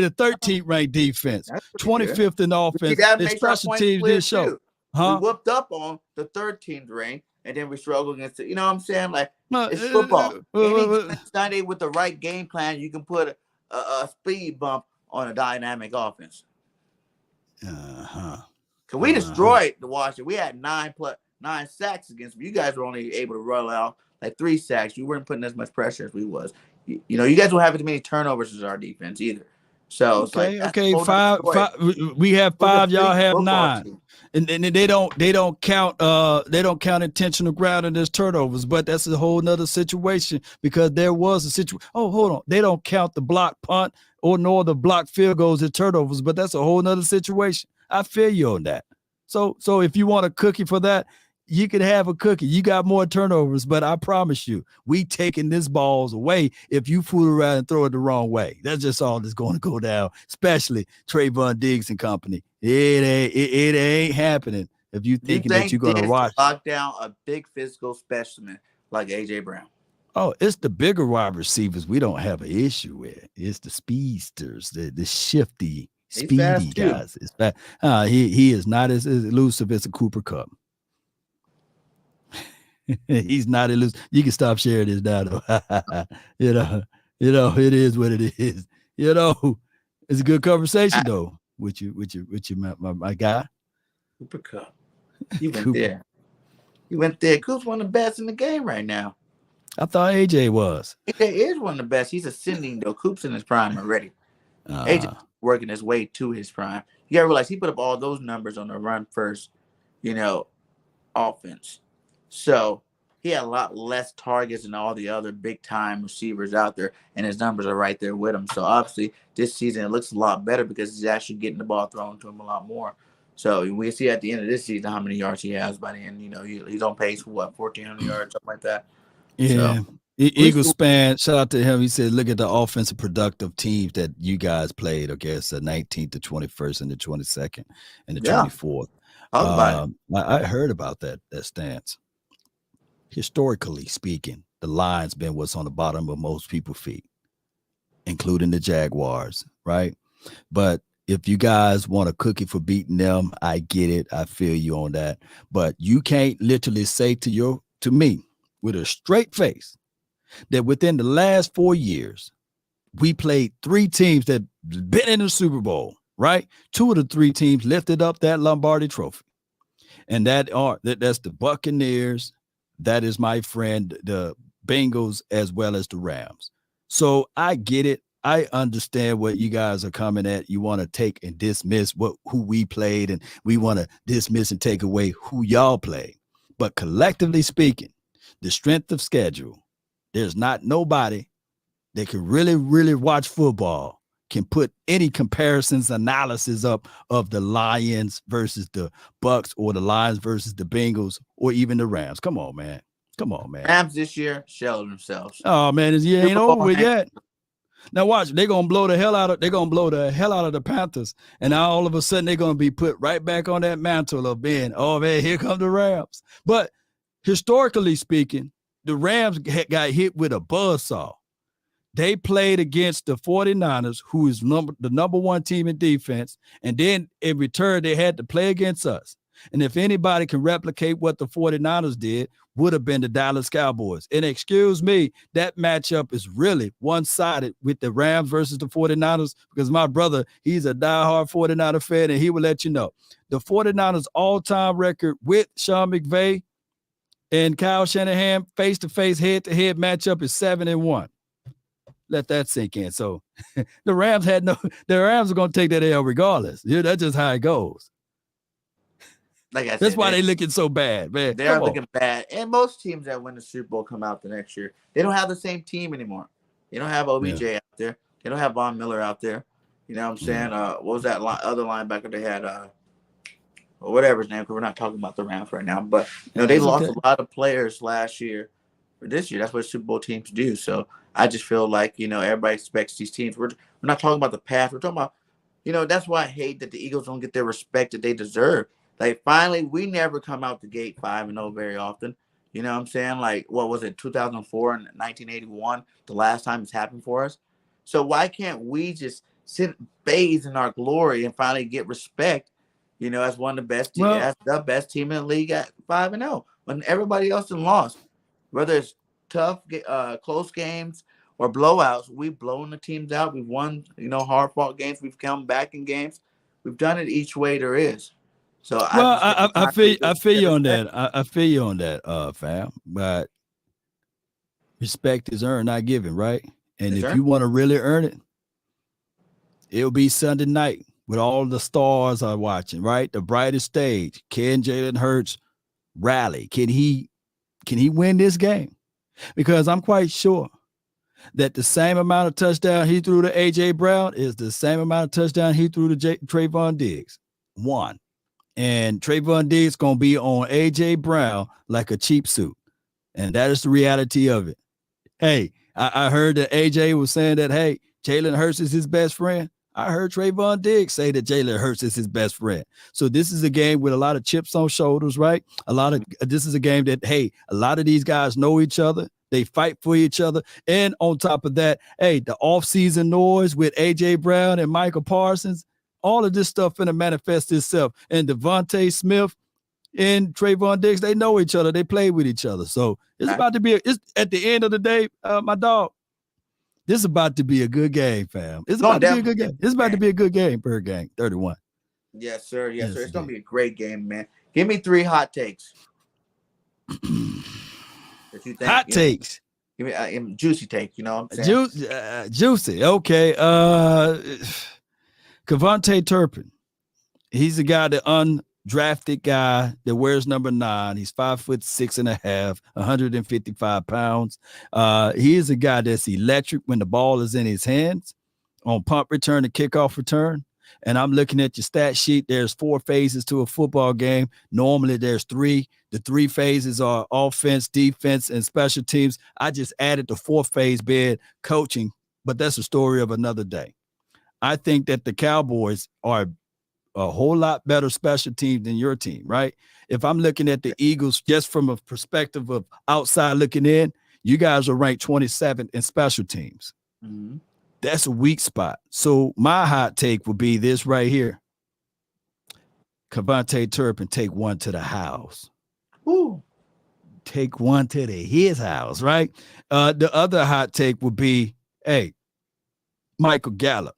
the 13th ranked defense, 25th in offense. Their special teams did show. We whooped up on the 13th rank, and then we struggled against it. You know what I'm saying? Like, it's football. Any Sunday with the right game plan, you can put a speed bump on a dynamic offense. Because we destroyed the Washington. We had 9 sacks against them. You guys were only able to roll out like 3 sacks. You weren't putting as much pressure as we was. You guys don't have as many turnovers as our defense either. So it's five. We have 5. Y'all have 9, and they don't count intentional grounding as turnovers. But that's a whole nother situation because there was a situation. Oh, hold on, they don't count the block punt nor the block field goals as turnovers. But that's a whole nother situation. I feel you on that. So if you want a cookie for that, you can have a cookie. You got more turnovers, but I promise you, we taking this balls away if you fool around and throw it the wrong way. That's just all that's going to go down, especially Trayvon Diggs and company. It ain't happening if you thinking that you're going to watch. Lock down a big physical specimen like A.J. Brown. Oh, it's the bigger wide receivers we don't have an issue with. It's the speedsters, the shifty, speedy guys. It's fast. He is not as elusive as a Cooper Kupp. He's not elusive. You can stop sharing this now, though. It is what it is. It's a good conversation though with you, my guy. Cooper Kupp. You went there. You went there. Coop's one of the best in the game right now. I thought AJ was. AJ is one of the best. He's ascending though. Coop's in his prime already. AJ working his way to his prime. You gotta realize he put up all those numbers on the run first, offense. So he had a lot less targets than all the other big-time receivers out there, and his numbers are right there with him. So, obviously, this season it looks a lot better because he's actually getting the ball thrown to him a lot more. So, we see at the end of this season how many yards he has by the end. He's on pace for, 1,400 yards, something like that. Yeah. So, Eagles span, shout out to him. He said, look at the offensive productive teams that you guys played. Okay, it's the 19th, the 21st, and the 22nd, and the 24th. I heard about that stance. Historically speaking, the line's been what's on the bottom of most people's feet, including the Jaguars, right? But if you guys want a cookie for beating them, I get it. I feel you on that. But you can't literally say to me with a straight face that within the last 4 years, we played 3 teams that been in the Super Bowl, right? 2 of the 3 teams lifted up that Lombardi trophy. And that's the Buccaneers. That is my friend, the Bengals, as well as the Rams. So I get it. I understand what you guys are coming at. You want to take and dismiss who we played, and we want to dismiss and take away who y'all played. But collectively speaking, the strength of schedule, there's not nobody that can really, really watch football can put any comparisons analysis up of the Lions versus the Bucks or the Lions versus the Bengals or even the Rams. Come on, man. Come on, man. Rams this year shelled themselves. Oh man, this year ain't over with yet. Now watch, they're gonna blow the hell out of the Panthers, and now all of a sudden they're gonna be put right back on that mantle of being, oh man, here come the Rams. But historically speaking, the Rams got hit with a buzzsaw. They played against the 49ers, who is the number one team in defense, and then in return they had to play against us. And if anybody can replicate what the 49ers did, would have been the Dallas Cowboys. And excuse me, that matchup is really one-sided with the Rams versus the 49ers, because my brother, he's a diehard 49er fan, and he will let you know. The 49ers all-time record with Sean McVay and Kyle Shanahan face-to-face, head-to-head matchup is 7-1. Let that sink in. So the Rams are going to take that L regardless. Yeah, that's just how it goes. Like I said, that's why they're looking so bad, man. They are looking bad. And most teams that win the Super Bowl come out the next year. They don't have the same team anymore. They don't have OBJ out there. They don't have Von Miller out there. You know what I'm saying? What was that other linebacker they had? Or whatever his name, because we're not talking about the Rams right now. But they lost a lot of players last year or this year. That's what Super Bowl teams do. So I just feel like, everybody expects these teams. We're not talking about the past. We're talking about, that's why I hate that the Eagles don't get their respect that they deserve. Like, finally, we never come out the gate 5-0 very often. You know what I'm saying? Like, what was it, 2004 and 1981, the last time it's happened for us? So why can't we just bathe in our glory and finally get respect, as one of the best teams, as the best team in the league at 5-0, when everybody else has lost? Whether it's tough, close games or blowouts, we've blown the teams out. We've won, hard-fought games. We've come back in games. We've done it each way there is. So I feel you on that. I feel you on that, fam. But respect is earned, not given, right? And if you want to really earn it, it'll be Sunday night with all the stars are watching, right? The brightest stage. Can Jalen Hurts rally? Can he win this game? Because I'm quite sure that the same amount of touchdown he threw to A.J. Brown is the same amount of touchdown he threw to Trayvon Diggs. One. And Trayvon Diggs going to be on A.J. Brown like a cheap suit. And that is the reality of it. Hey, I heard that A.J. was saying that, hey, Jalen Hurts is his best friend. I heard Trayvon Diggs say that Jalen Hurts is his best friend. So this is a game with a lot of chips on shoulders, right? This is a game that, hey, a lot of these guys know each other. They fight for each other. And on top of that, hey, the offseason noise with A.J. Brown and Michael Parsons, all of this stuff finna manifest itself. And Devontae Smith and Trayvon Diggs, they know each other. They play with each other. So it's about to be at the end of the day, my dog, this is about to be a good game, fam. It's about to be a good game. It's about to be a good game, Bird Gang 31. Yes, sir. Yes, sir. It's going to be a great game, man. Give me 3 hot takes. Hot takes. Give me a juicy take, you know what I'm saying? Juicy. Okay. Kevontae Turpin. He's the guy, the undrafted guy that wears number 9. He's 5'6.5", 155 pounds. He is a guy that's electric when the ball is in his hands on punt return and kickoff return. And I'm looking at your stat sheet. There's 4 phases to a football game. Normally there's 3. The 3 phases are offense, defense, and special teams. I just added the 4th phase, coaching, but that's a story of another day. I think that the Cowboys are a whole lot better special team than your team, right? If I'm looking at the Eagles just from a perspective of outside looking in, you guys are ranked 27th in special teams. Mm-hmm. That's a weak spot. So my hot take would be this right here. Kevontae Turpin, take one to the house. Ooh. Take one to his house, right? The other hot take would be, hey, Michael Gallup.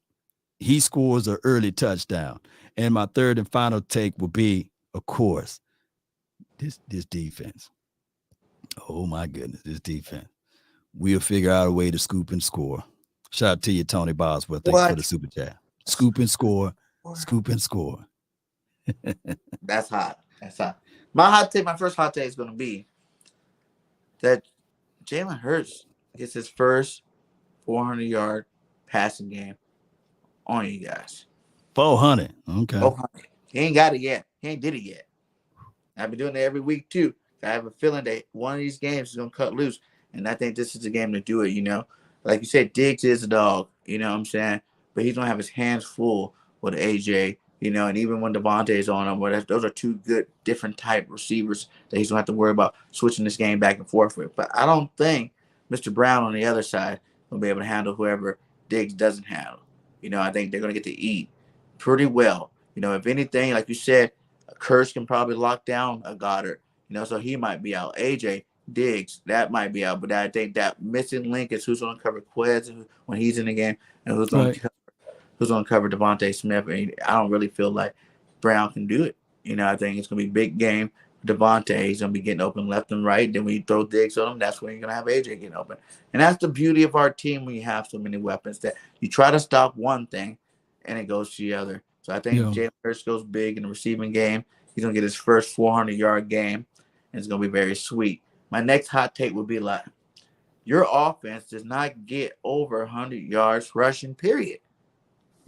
He scores an early touchdown. And my third and final take will be, of course, this defense. Oh, my goodness, this defense. We'll figure out a way to scoop and score. Shout out to you, Tony Boswell. Thanks for the super chat. Scoop and score. Scoop and score. That's hot. That's hot. My first hot take is going to be that Jalen Hurts gets his first 400-yard passing game on you guys. 400. Okay. 400. He ain't got it yet. He ain't did it yet. I've been doing it every week too. I have a feeling that one of these games is gonna cut loose, and I think this is the game to do it. Like you said, Diggs is a dog. You know what I'm saying? But he's gonna have his hands full with AJ. And even when Devontae is on him, those are two good, different type receivers that he's gonna have to worry about switching this game back and forth with. But I don't think Mr. Brown on the other side will be able to handle whoever Diggs doesn't handle. I think they're gonna get to eat pretty well. If anything, like you said, Kurtz can probably lock down a Goddard. So he might be out. AJ Diggs, that might be out. But I think that missing link is who's going to cover Quez when he's in the game, and who's going to cover Devontae Smith. And I don't really feel like Brown can do it. I think it's going to be a big game. Devontae, he's going to be getting open left and right. Then when you throw Diggs on him, that's when you're going to have AJ getting open. And that's the beauty of our team when you have so many weapons, that you try to stop one thing and it goes to the other. So I think Jalen Hurts goes big in the receiving game. He's going to get his first 400-yard game, and it's going to be very sweet. My next hot take would be like, your offense does not get over 100 yards rushing, period.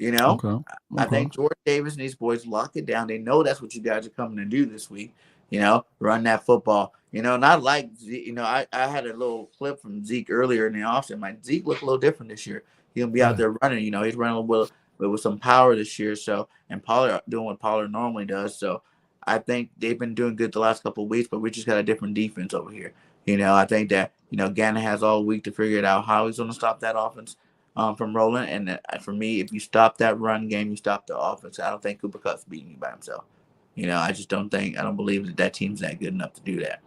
Okay. I think George Davis and these boys lock it down. They know that's what you guys are coming to do this week. Run that football. Not like, I had a little clip from Zeke earlier in the offseason. Like, Zeke looked a little different this year. He's going to be out there running. He's running a little with some power this year. So, and Pollard doing what Pollard normally does. So, I think they've been doing good the last couple of weeks, but we just got a different defense over here. I think that, Gannon has all week to figure it out how he's going to stop that offense from rolling. And for me, if you stop that run game, you stop the offense. I don't think Cooper Kupp's beating you by himself. I just don't believe that team's that good enough to do that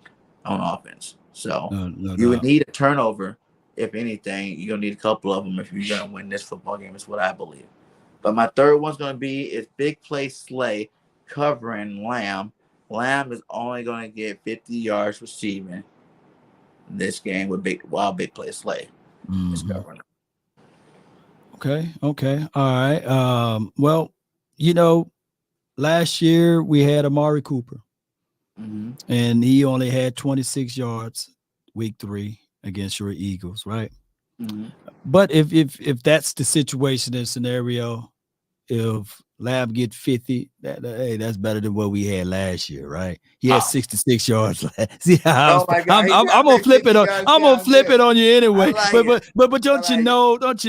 on offense. So you would need a turnover. If anything, you're going to need a couple of them if you're going to win this football game, is what I believe. But my third one's going to be Big Play Slay covering Lamb. Lamb is only going to get 50 yards receiving this game with Big Play Slay is covering. Okay. All right. Well, last year we had Amari Cooper, and he only had 26 yards week 3 against your Eagles, right? But if that's the situation and scenario, if Lamb get 50, that's better than what we had last year, right? He had 66 yards. See how I'm gonna flip it on. I'm gonna flip it on you anyway. But don't you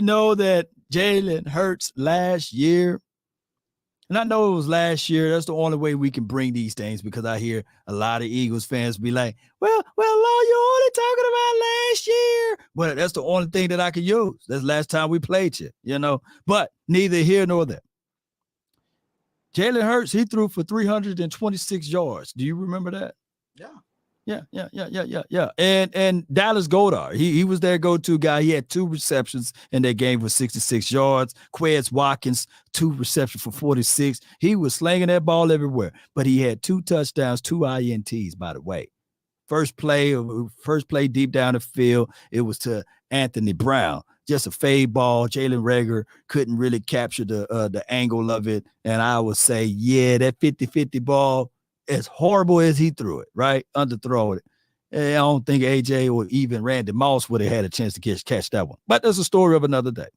know that Jalen Hurts last year? And I know it was last year. That's the only way we can bring these things, because I hear a lot of Eagles fans be like, well, Lord, you're only talking about last year. But that's the only thing that I can use. That's the last time we played you, But neither here nor there. Jalen Hurts, he threw for 326 yards. Do you remember that? Yeah. And Dallas Goedert, he was their go-to guy. He had 2 receptions in that game for 66 yards. Quez Watkins, 2 receptions for 46. He was slinging that ball everywhere. But he had 2 touchdowns, 2 INTs, by the way. First play deep down the field, it was to Anthony Brown. Just a fade ball. Jalen Reagor couldn't really capture the angle of it. And I would say, that 50-50 ball, as horrible as he threw it, right? Underthrow it. I don't think AJ or even Randy Moss would have had a chance to catch that one. But that's a story of another day.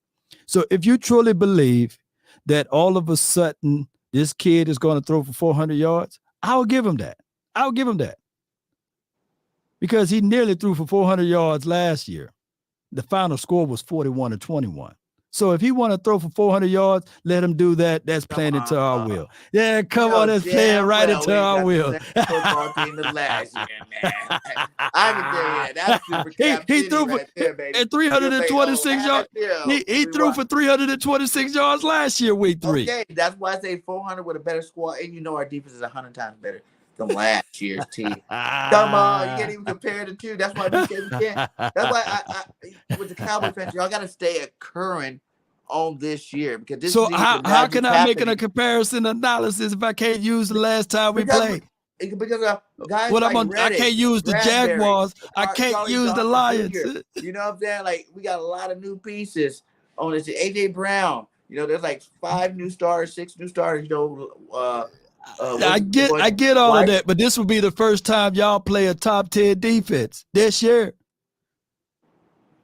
So if you truly believe that all of a sudden this kid is going to throw for 400 yards, I'll give him that. Because he nearly threw for 400 yards last year. The final score was 41-21. So if he want to throw for 400 yards, let him do that. That's playing into our will. Yeah, come on, that's playing right into our will. Football team of last year, man. I can tell you that. That's super cap he threw for right there, baby. at 326 yards. He threw for 326 yards last year, week 3. Okay, that's why I say 400 with a better squad, and our defense is 100 times better than last year's team. Come on, you can't even compare the two. That's why we can't. That's why I with the Cowboys fans, y'all got to stay current on this year, because this. So how can I make a comparison analysis if I can't use the last time we played? Because guys, I can't use the Jaguars. I can't use the Lions. You know what I'm saying? Like, we got a lot of new pieces on this. AJ Brown. There's like 5 new starters, 6 new starters. I get all of that, but this will be the first time y'all play a top 10 defense this year.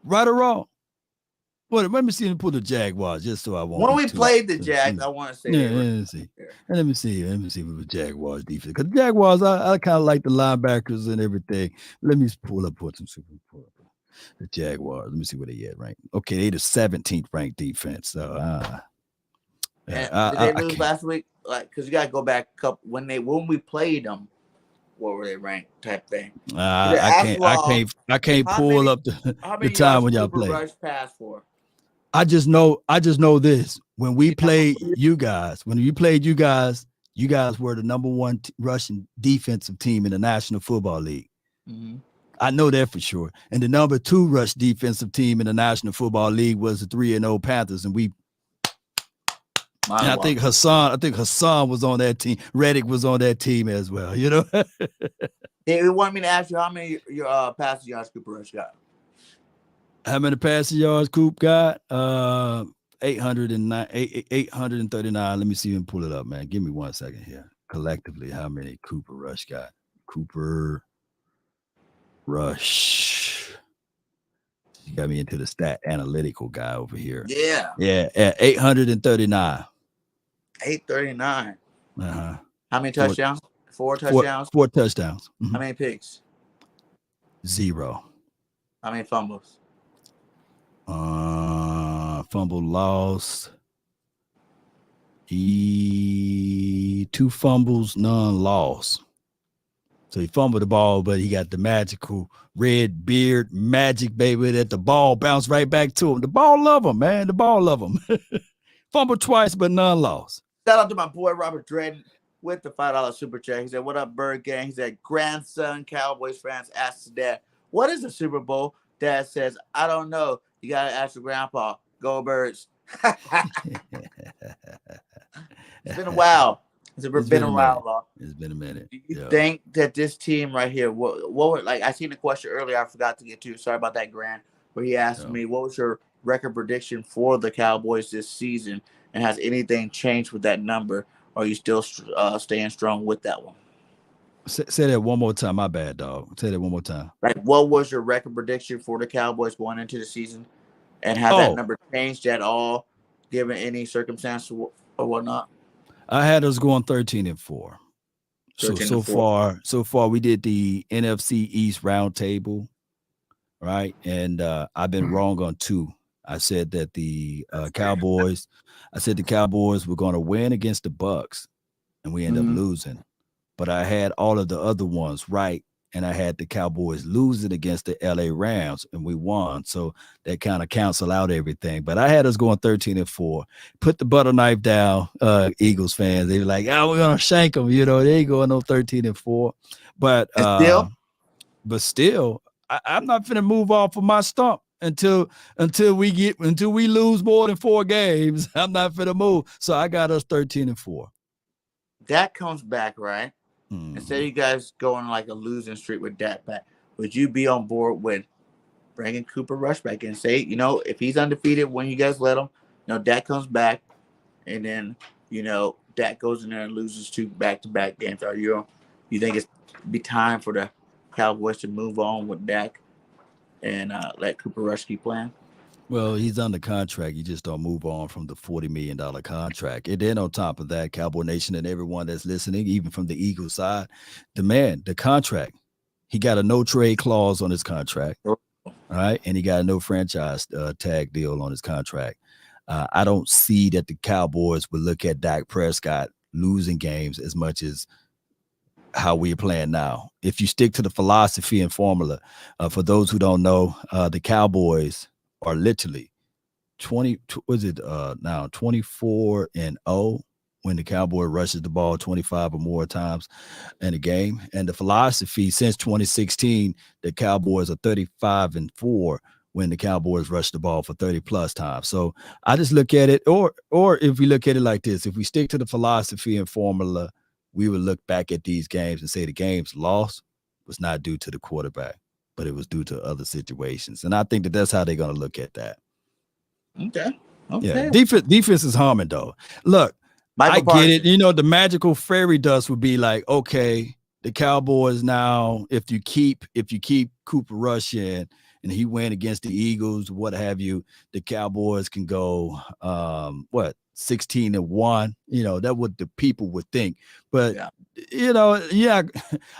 Right or wrong? Well, let me see him pull the Jaguars just so I won't. When we played the Jags, I want to say. Yeah, let me see with the Jaguars defense, because the Jaguars, I kind of like the linebackers and everything. Let me pull up the Jaguars. Let me see where they at ranked. Okay, they the 17th ranked defense. So, did they lose last week? Like, because you got to go back a couple when we played them. What were they ranked? Type thing. I can't pull up the time when y'all played. Rush pass for? I just know this. When we played you guys, you guys were the number one rushing defensive team in the National Football League. Mm-hmm. I know that for sure. And the number 2 rush defensive team in the National Football League was the 3-0 Panthers, and I think Hassan was on that team. Reddick was on that team as well. You know. They want me to ask you how many your passing yards Cooper Rush got. How many passing yards Coop got? 839. Let me see him pull it up, man. Give me 1 second here. Collectively, how many Cooper Rush got? Cooper Rush. You got me into the stat analytical guy over here. Yeah. At 839. 839. Uh-huh. How many touchdowns? 4 touchdowns? 4 touchdowns. Mm-hmm. How many picks? 0. How many fumbles? Fumble lost. 2 fumbles, none lost. So he fumbled the ball, but he got the magical red beard magic, baby, that the ball bounced right back to him. The ball love him, man. The ball love him. Fumbled twice, but none lost. Shout out to my boy Robert Dredden with the $5 super chat. He said, "What up, Bird Gang?" He said, "Grandson Cowboys fans asks his dad, what is the Super Bowl?" Dad says, "I don't know. You gotta ask your grandpa. Go Birds." It's been a while. It's been a while. It's been a minute. Do you think that this team right here, what like I seen a question earlier I forgot to get to. Sorry about that, Grant, where he asked me, what was your record prediction for the Cowboys this season, and has anything changed with that number? Or are you still staying strong with that one? Say that one more time. My bad, dog. Say that one more time. Like, what was your record prediction for the Cowboys going into the season? And has that number changed at all, given any circumstance or whatnot? I had us going 13-4. So far we did the NFC East roundtable, right? And I've been wrong on 2. I said that the Cowboys were going to win against the Bucks, and we ended up losing. But I had all of the other ones right, and I had the Cowboys losing against the LA Rams, and we won. So that kind of canceled out everything. But I had us going 13-4. Put the butter knife down, Eagles fans. They were like, "Oh, we're gonna shank them." You know, they ain't going no 13-4. But still, I'm not finna move off of my stump until we lose more than 4 games. I'm not finna move. So I got us 13-4. That comes back, right? Instead of you guys going like a losing streak with Dak back, would you be on board with bringing Cooper Rush back and say, if he's undefeated when you guys let him, Dak comes back, and then Dak goes in there and loses 2 back-to-back games? You think it's be time for the Cowboys to move on with Dak and let Cooper Rush keep playing? Well, he's under contract. You just don't move on from the $40 million contract. And then on top of that, Cowboy Nation and everyone that's listening, even from the Eagles side, the contract, he got a no trade clause on his contract, all right? And he got a no franchise tag deal on his contract. I don't see that the Cowboys would look at Dak Prescott losing games as much as how we're playing now. If you stick to the philosophy and formula, for those who don't know, the Cowboys are literally 24-0 when the Cowboy rushes the ball 25 or more times in a game. And the philosophy since 2016, the Cowboys are 35-4 when the Cowboys rush the ball for 30 plus times. So I just look at it, or if we look at it like this, if we stick to the philosophy and formula, we would look back at these games and say the games lost was not due to the quarterback, but it was due to other situations. And I think that's how they're going to look at that. Okay. Yeah. Defense is harming, though. Look, I get it. You know, the magical fairy dust would be like, okay, the Cowboys now, if you keep Cooper Rush in and he went against the Eagles, what have you, the Cowboys can go 16-1. You know, that's what the people would think. But you know,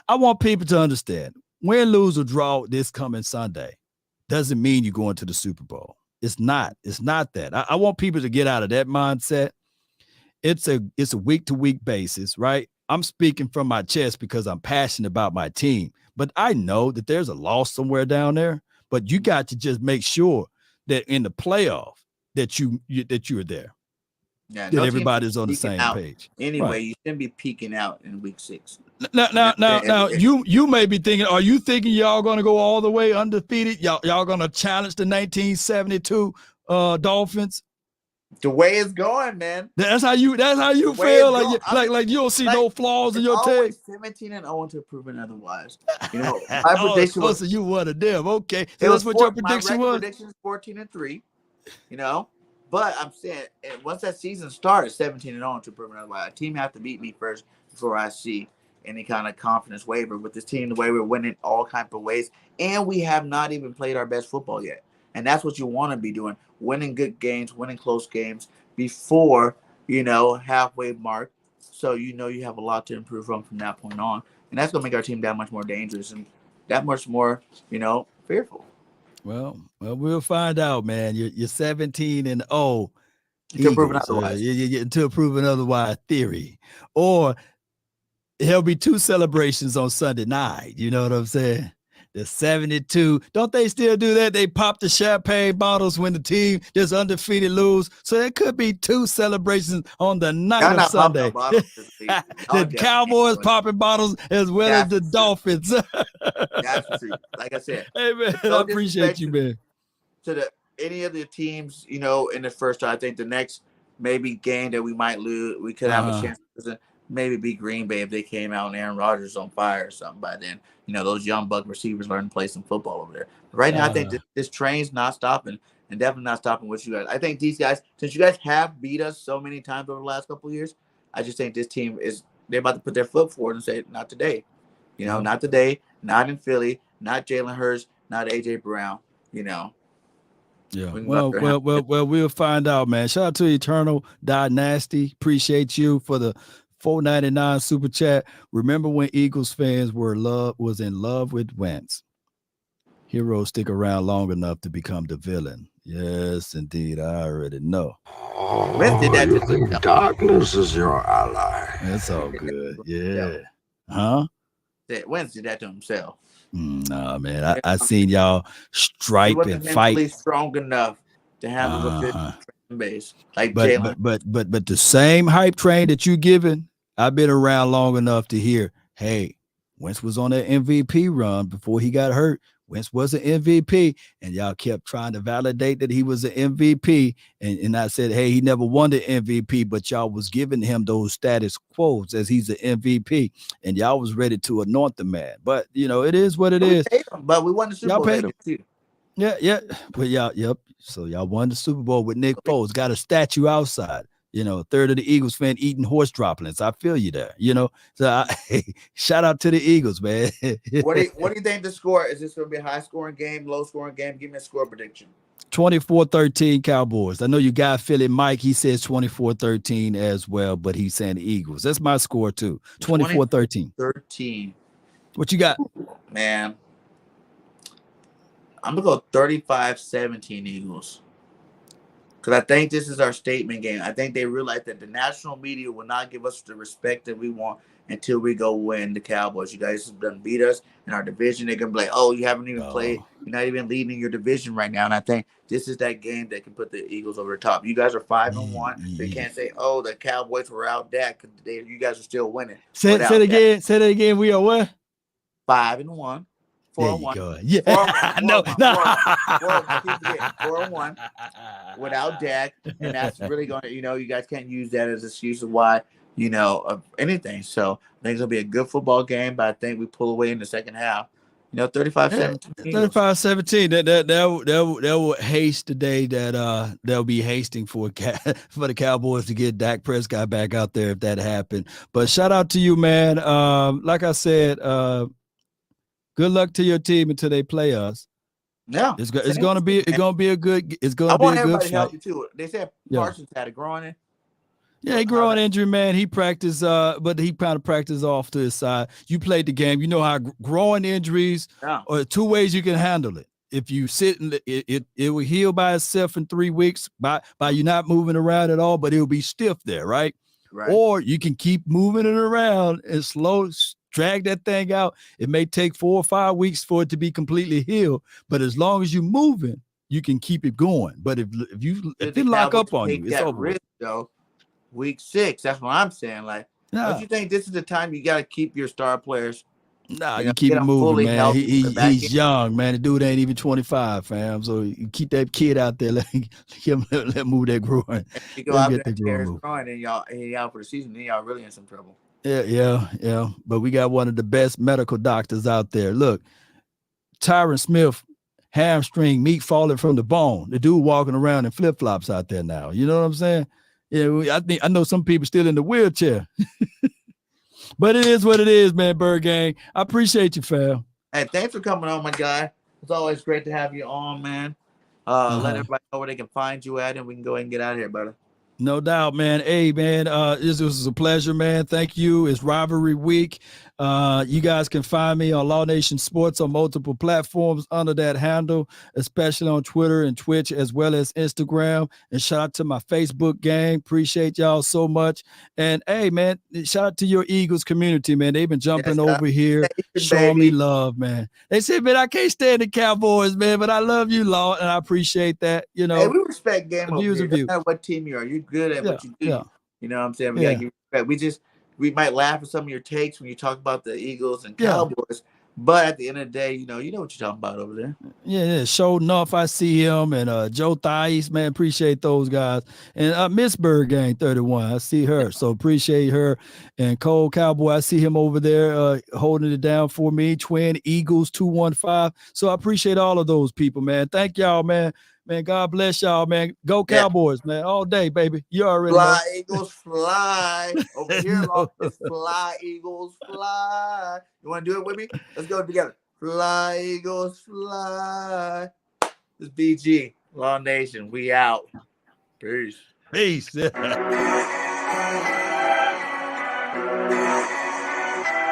I want people to understand, win, lose, or draw this coming Sunday doesn't mean you're going to the Super Bowl. It's not that. I want people to get out of that mindset. It's a week-to-week basis, right? I'm speaking from my chest because I'm passionate about my team, but I know that there's a loss somewhere down there. But you got to just make sure that in the playoff that you're there. Yeah, that everybody's on the same page. Anyway, you shouldn't be peaking out in week 6. Now, you may be thinking, are you thinking y'all going to go all the way undefeated? Y'all going to challenge the 1972 Dolphins? The way it's going, man. That's how you feel. Like you don't see no flaws in your team. 17-0 until proven otherwise. You know, my prediction was. So you one of them. Okay, so that's what your prediction was. My prediction is 14-3. You know, but I'm saying once that season starts, 17-0 until proven otherwise. A team have to beat me first before I see any kind of confidence waver with this team. The way we're winning all kinds of ways, and we have not even played our best football yet. And that's what you want to be doing, winning good games, winning close games before, halfway mark. So you have a lot to improve from that point on. And that's going to make our team that much more dangerous and that much more, fearful. Well, we'll find out, man. You're 17-0. Until proven otherwise. Until proven otherwise theory. Or there'll be 2 celebrations on Sunday night. You know what I'm saying? The 72. Don't they still do that? They pop the champagne bottles when the team just undefeated lose. So there could be 2 celebrations on the night of Sunday. The Cowboys popping bottles as well as the Dolphins. That's true. Like I said. Hey, man, I appreciate you, man. To any of the teams, in the first, I think the next maybe game that we might lose, we could have a chance to maybe beat Green Bay if they came out and Aaron Rodgers on fire or something by then. Those young buck receivers learn to play some football over there. But right now, I think this train's not stopping and definitely not stopping with you guys. I think these guys, since you guys have beat us so many times over the last couple of years, I just think this team they're about to put their foot forward and say, not today. Not today, not in Philly, not Jalen Hurts, not A.J. Brown, Yeah. Well, we'll find out, man. Shout out to Eternal Nasty. Appreciate you for the $4.99 super chat. Remember when Eagles fans was in love with Wentz? Heroes stick around long enough to become the villain. Yes, indeed. I already know. You think darkness is your ally. That's all good. Yeah. Huh? Wentz did that to himself. Nah, man. I seen y'all stripe and fight. Strong enough to handle the fan base. Like but the same hype train that you giving, I've been around long enough to hear, hey, Wentz was on that MVP run before he got hurt. Wentz was an MVP, and y'all kept trying to validate that he was an MVP. And I said, hey, he never won the MVP, but y'all was giving him those status quos as he's an MVP, and y'all was ready to anoint the man. But, it is what it is. But we won the Super Bowl. Paid him. Too. Yeah. But yep. So y'all won the Super Bowl with Nick Foles. Got a statue outside. Third of the Eagles fan eating horse droppings. I feel you there. So shout out to the Eagles, man. What do you think the score is? This going to be a high scoring game, low scoring game? Give me a score prediction. 24-13 Cowboys. I know you got Philly Mike. He says 24-13 as well, but he's saying the Eagles. That's my score too. 24-13. 13. What you got? Man, I'm going to go 35-17 Eagles. Because I think this is our statement game. I think they realize that the national media will not give us the respect that we want until we go win the Cowboys. You guys have done beat us in our division. They're going to be like, oh, you haven't even played. You're not even leading your division right now. And I think this is that game that can put the Eagles over the top. You guys are 5-1. They can't say, oh, the Cowboys were out that because you guys are still winning. Say that again. We are what? 5-1. 4-1. Yeah. 4-1 without Dak, and that's really going to, you guys can't use that as an excuse of why, of anything. So I think it'll be a good football game, but I think we pull away in the second half, 35-17. 35-17. That will haste the day that they'll be hasting for the Cowboys to get Dak Prescott back out there if that happened. But shout out to you, man. Like I said, good luck to your team until they play us. Yeah, it's gonna be a good I want everybody fight. healthy too. They said Parsons had a groin. Yeah, he growing injury, man. He practiced, but he kind of practiced off to his side. You played the game. You know how growing injuries are two ways you can handle it. If you sit in it will heal by itself in 3 weeks by you not moving around at all, but it'll be stiff there, right? Or you can keep moving it around and drag that thing out. It may take 4 or 5 weeks for it to be completely healed, but as long as you're moving, you can keep it going. But if it lock up on you, it's over. Though. Week 6, that's what I'm saying. Like, don't you think this is the time you got to keep your star players? You keep it moving, man. He's young, man. The dude ain't even 25, fam. So you keep that kid out there. Let him move that groin. You go out there and tear his groin, and y'all out for the season, then y'all really in some trouble. Yeah. But we got one of the best medical doctors out there. Look, Tyron Smith, hamstring, meat falling from the bone. The dude walking around in flip-flops out there now. You know what I'm saying? Yeah, I know some people still in the wheelchair, but it is what it is, man. Bird Gang, I appreciate you, fam. Hey, thanks for coming on, my guy. It's always great to have you on, man. Let everybody know where they can find you at, and we can go ahead and get out of here, brother. No doubt, man. Hey, man, this was a pleasure, man. Thank you. It's rivalry week. You guys can find me on Law Nation Sports on multiple platforms under that handle, especially on Twitter and Twitch, as well as Instagram. And shout out to my Facebook gang. Appreciate y'all so much. And hey, man, shout out to your Eagles community, man. They've been jumping over here, showing me love, man. They said, man, I can't stand the Cowboys, man, but I love you, Law, and I appreciate that. You know, hey, we respect game over here. No matter what team you are, you're good at what you do. Yeah. You know what I'm saying? We gotta give respect. We might laugh at some of your takes when you talk about the Eagles and Cowboys, but at the end of the day, you know what you're talking about over there. Yeah. Showdown, I see him, and Joe Thais, man, appreciate those guys. And Miss Bird Gang 31, I see her, so appreciate her. And Cole Cowboy, I see him over there holding it down for me. Twin Eagles 215. So I appreciate all of those people, man. Thank y'all, man. Man, God bless y'all, man. Go Cowboys, man. All day, baby. You already know. Fly, Eagles, fly. Over here, it's fly, Eagles, fly. You want to do it with me? Let's go together. Fly, Eagles, fly. This is BG, Law Nation. We out. Peace.